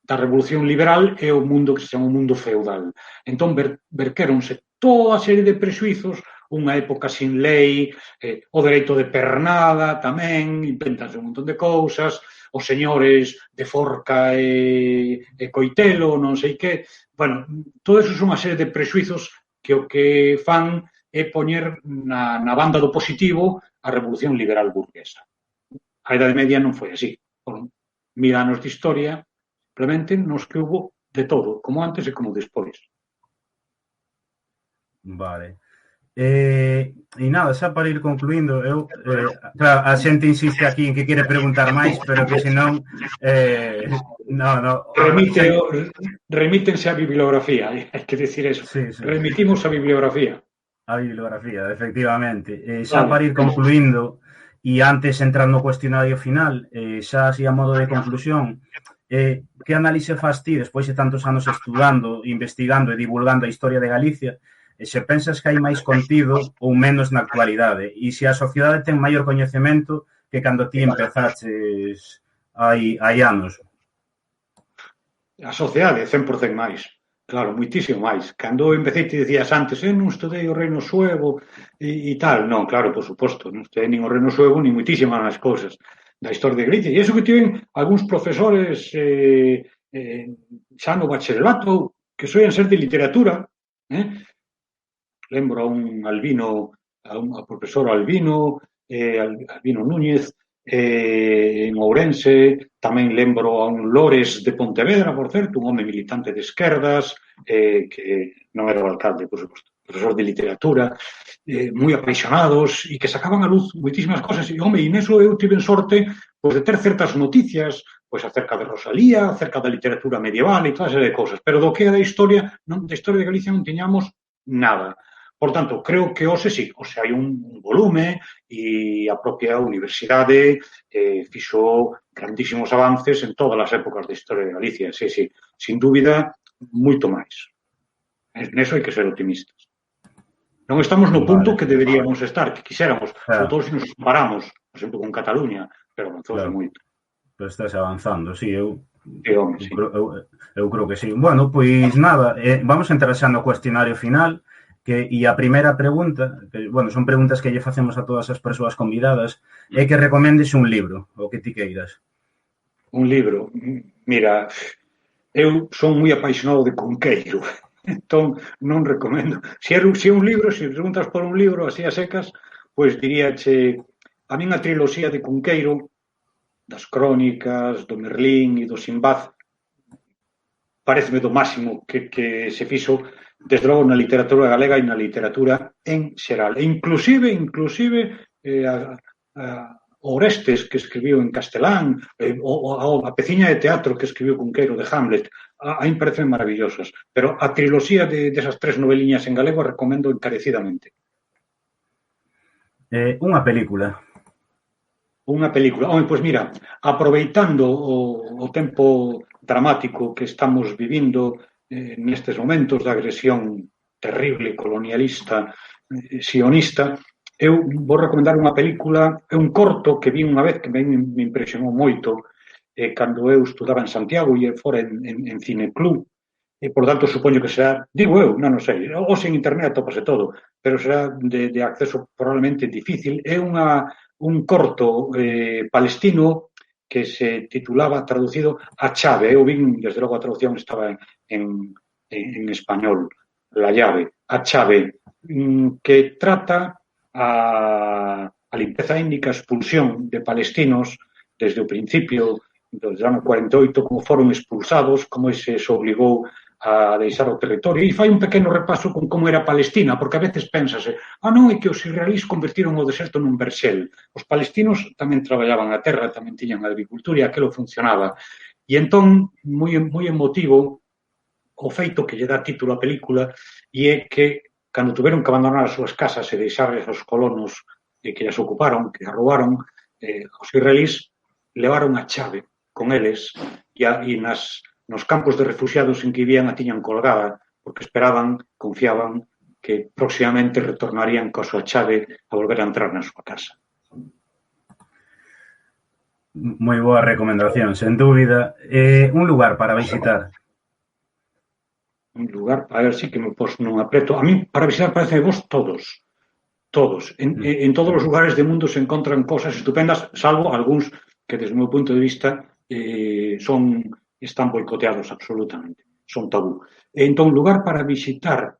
da Revolución Liberal é o mundo que se chama o mundo feudal. Entón, verqueronse toda a serie de prexuizos, unha época sin lei, o dereito de pernada tamén, inventanse un montón de cousas, os señores de forca e coitelo, non sei que. Bueno, todo eso son unha serie de prexuizos que o que fan é poñer na banda do positivo a Revolución Liberal burguesa. A Idade Media non foi así. Foron 1000 anos de historia, simplemente nos que hubo de todo, como antes e como despois. Vale. E nada, xa para ir concluindo, claro, a xente insiste aquí en que quere preguntar máis, pero que senón remítense á bibliografía, hai que decir eso. Sí. Remitimos a bibliografía. A bibliografía, efectivamente. Xa para ir concluindo, e antes entrar no cuestionario final, xa así a modo de conclusión, que análise fas ti despois de tantos anos estudando, investigando e divulgando a historia de Galicia, e se pensas que hai máis contido ou menos na actualidade, e se a sociedade ten maior coñecemento que cando ti empezaches hai anos? A sociedade, 100% máis. Claro, moitísimo máis. Cando empecé te dicías antes, non estudei o reino suevo e tal. Non, claro, por suposto, non estudei nin o reino suevo nin moitísimas máis cousas da historia de Galicia. E iso que tiven algúns profesores xa no bacharelato que soían ser de literatura, eh? Lembro a un Albino, a profesor Albino, Albino Núñez, en Ourense, tamén lembro a un Lores de Pontevedra, por certo, un home militante de esquerdas, que non era o alcalde, por suposto, profesor de literatura, moi apaixonados e que sacaban a luz moitísimas cosas. E, home, e neso eu tive sorte pois, de ter certas noticias pois acerca de Rosalía, acerca da literatura medieval e todas esas cousas, pero do que é da historia, non, da historia de Galicia non tiñamos nada. Por tanto, creo que hoxe sí, hoxe hai un volume e a propia universidade fixo grandísimos avances en todas as épocas da historia de Galicia. Sí, sí, sin dúbida, moito máis. Neso hai que ser optimistas. Non estamos no punto que deberíamos estar, que quixéramos, sobre todo se nos comparamos, por exemplo, con Cataluña, pero avanzouse moito. Pero estás avanzando, sí, eu sí. Eu creo que sí. Bueno, pois nada, vamos a entrar xa no cuestionario final, e a primeira pregunta, que, bueno, son preguntas que lle facemos a todas as persoas convidadas, é que recomendes un libro, o que ti queiras. Un libro? Mira, eu son moi apaixonado de Cunqueiro, entón non recomendo. Se é un libro, se preguntas por un libro así a secas, pois diríache a min a triloxía de Cunqueiro, das crónicas, do Merlín e do Sinbad, pareceme do máximo que se fixo desde logo na literatura galega e na literatura en xeral. E inclusive Orestes, que escribiu en castelán, a peciña de teatro que escribiu Cunqueiro de Hamlet, a mí parecen maravillosas. Pero a triloxía desas tres noveliñas en galego recomendo encarecidamente. Unha película. Unha película. Pois mira, aproveitando o tempo dramático que estamos vivindo nestes momentos de agresión terrible, colonialista, sionista, eu vou recomendar unha película, é un corto que vi unha vez que me impresionou moito cando eu estudaba en Santiago e fora en Cineclub, e por tanto supoño que será, digo eu, non sei, hoxe en internet atopase todo, pero será de acceso probablemente difícil. É un corto palestino que se titulaba, traducido, A Chave. Eu vin, desde logo a traducción estaba en español, La Llave, A Chave, que trata a limpeza étnica, a expulsión de palestinos desde o principio do ano 48, como foron expulsados, como se obligou a deixar o territorio, e fai un pequeno repaso con como era Palestina, porque a veces pénsase, non, é que os israelís convertiron o deserto nun verxel. Os palestinos tamén traballaban a terra, tamén tiñan agricultura e aquilo funcionaba. E entón, moi emotivo o feito que lle dá título á película, e é que, cando tuveron que abandonar as súas casas e deixarles aos colonos que as ocuparon, que as roubaron, os israelís levaron a chave con eles e nos campos de refugiados en que vivían a tiñan colgada, porque esperaban, confiaban, que próximamente retornarían coa súa chave a volver a entrar na súa casa. Moi boa recomendación, sen dúbida. Un lugar para visitar. Un lugar, a ver, sí que me pos nun apreto. A mí, para visitar, parece vos todos. En todos os lugares do mundo se encontran cosas estupendas, salvo algúns que, desde o meu punto de vista, están boicoteados absolutamente. Son tabú. Entón, lugar para visitar,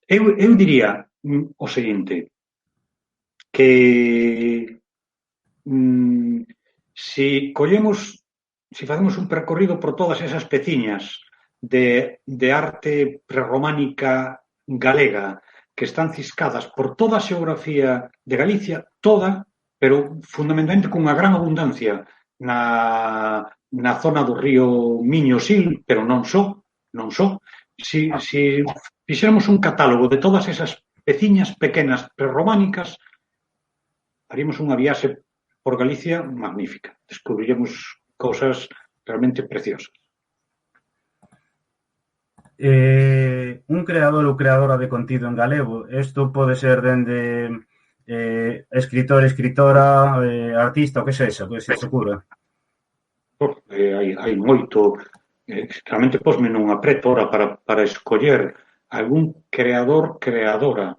eu diría o seguinte, que se facemos un percorrido por todas esas peciñas de arte prerrománica galega que están ciscadas por toda a xeografía de Galicia, toda, pero fundamentalmente con unha gran abundancia na zona do río Miño-Sil, pero non só. Se fixéramos un catálogo de todas esas peciñas pequenas prerrománicas, haríamos unha viaxe por Galicia magnífica. Descubriremos cousas realmente preciosas. Un creador ou creadora de contido en galego, isto pode ser dende escritor, escritora, artista, o que sexa, que se te ocurra. Hai moito. realmente posme nun apreto ahora para escoller algún creador, creadora,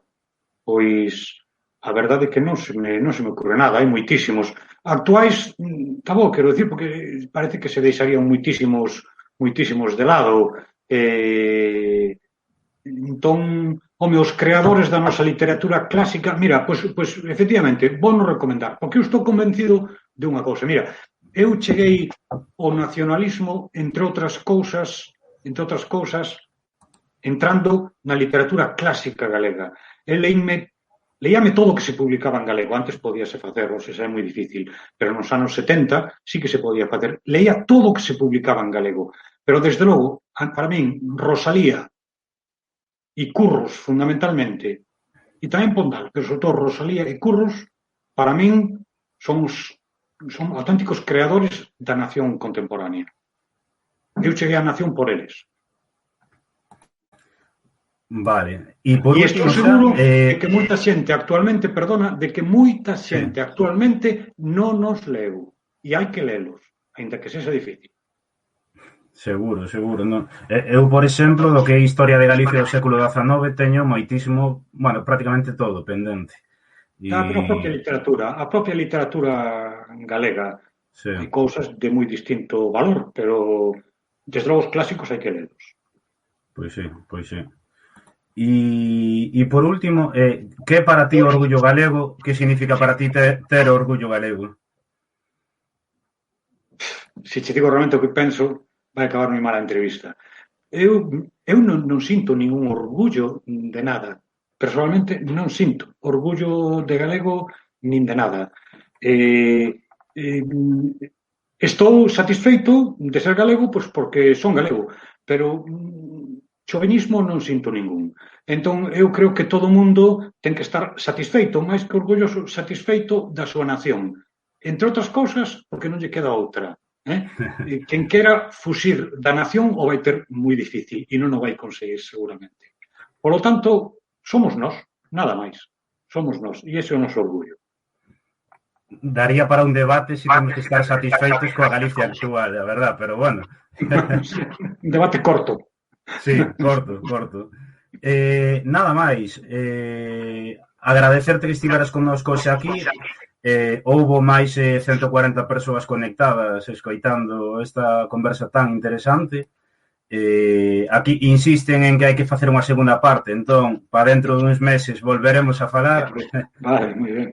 pois a verdade é que non se me ocurre nada, hai moitísimos. Actuais, tá bo, quero dicir, porque parece que se deixarían moitísimos de lado. Entón, home, os creadores da nosa literatura clásica, mira, pois efectivamente, vou non recomendar, porque eu estou convencido de unha cousa. Mira, eu cheguei ao nacionalismo, entre outras cousas, entrando na literatura clásica galega. Leíame todo o que se publicaba en galego. Antes podíase facer, ou seja, é moi difícil, pero nos anos 70 sí que se podía facer. Leía todo o que se publicaba en galego. Pero, desde logo, para min, Rosalía e Curros, fundamentalmente, e tamén Pondal, pero sobre todo Rosalía e Curros, para min son auténticos creadores da nación contemporánea. Eu cheguei á nación por eles. Vale. E por último, estou seguro de que moita xente actualmente, actualmente non nos leu. E hai que lelos, aínda que sexa difícil. Seguro. Non. Eu, por exemplo, do que é historia de Galicia do século XIX, teño moitísimo, bueno, prácticamente todo pendente. Pero a propia literatura galega, sí, hai cousas de moi distinto valor, pero desde logo os clásicos hai que lelos. Pois sí. E por último, que é para ti o orgullo galego? Que significa para ti ter orgullo galego? Se che digo realmente o que penso, vai acabar moi mala a entrevista. Eu non sinto ningún orgullo de nada. Personalmente non sinto orgullo de galego nin de nada. Estou satisfeito de ser galego pois porque son galego, pero xovenismo non sinto ningún. Entón, eu creo que todo o mundo ten que estar satisfeito, máis que orgulloso, satisfeito da súa nación. Entre outras cousas, porque non lle queda outra. Quen quera fuxir da nación o vai ter moi difícil e non o vai conseguir seguramente. Por lo tanto, somos nós, nada máis. Somos nós, e ese é o noso orgullo. Daría para un debate se temos que estar satisfeitos coa Galicia actual, a verdad, pero bueno. Un debate corto. Sí, corto. Nada máis. Agradecerte que estiveras connosco hoxe aquí. Houbo máis 140 persoas conectadas escoitando esta conversa tan interesante. Aquí insisten en que hai que facer unha segunda parte, entón, para dentro duns meses volveremos a falar. Vale, moi ben.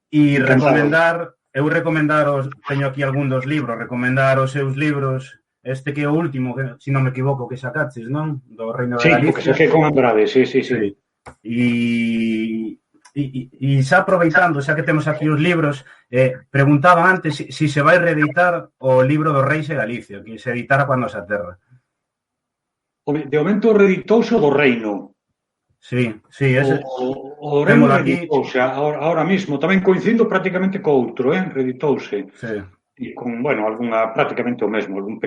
E recomendaros, teño aquí algún dos libros, recomendar os seus libros, este que é o último, que, se non me equivoco, que sacaches, non? Do Reino de Galicia. Sí, porque saquei con Andrade, sí. E xa aproveitando, xa que temos aquí os libros, preguntaban antes se se vai reeditar o libro dos Reis de Galicia, que se editara coa nosa terra. De momento reeditouse o do Reino. Sí, ese... O Reino reeditouse ahora mismo, tamén coincindo prácticamente co outro, reeditouse. Sí. E con, prácticamente o mesmo, unha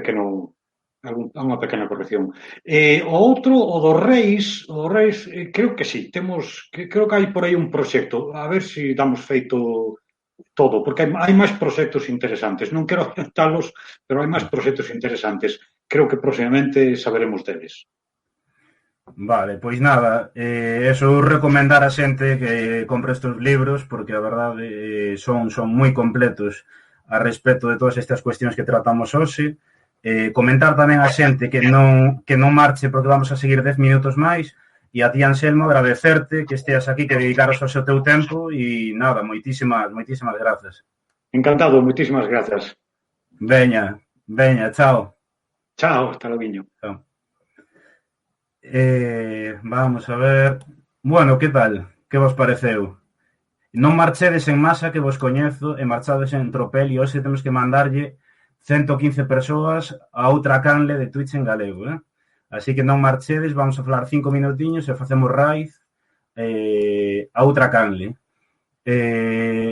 pequena corrección. O outro, o dos Reis, creo que sí, creo que hai por aí un proxecto, a ver se damos feito todo, porque hai máis proxectos interesantes, non quero aceptalos, pero hai máis proxectos interesantes, creo que próximamente saberemos deles. Vale, pois nada, eso recomendar a xente que compre estes libros, porque a verdade son moi completos a respecto de todas estas cuestións que tratamos hoxe. Comentar tamén a xente que non marche porque vamos a seguir 10 minutos máis, e a ti, Anselmo, agradecerte que esteas aquí, que dedicaros ao seu teu tempo, e nada, moitísimas grazas. Encantado, moitísimas grazas. Veña, chao. Chao, hasta logo. Chao. Vamos a ver. Bueno, que tal? Que vos pareceu? Non marchedes en masa, que vos coñezo, e marchades en tropel, e hoxe temos que mandarlle 115 persoas a outra canle de Twitch en galego, Así que non marchedes, vamos a falar 5 minutiños e facemos raíz a outra canle.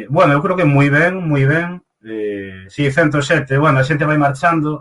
Bueno, eu creo que moi ben. Si, 107, bueno, a xente vai marchando.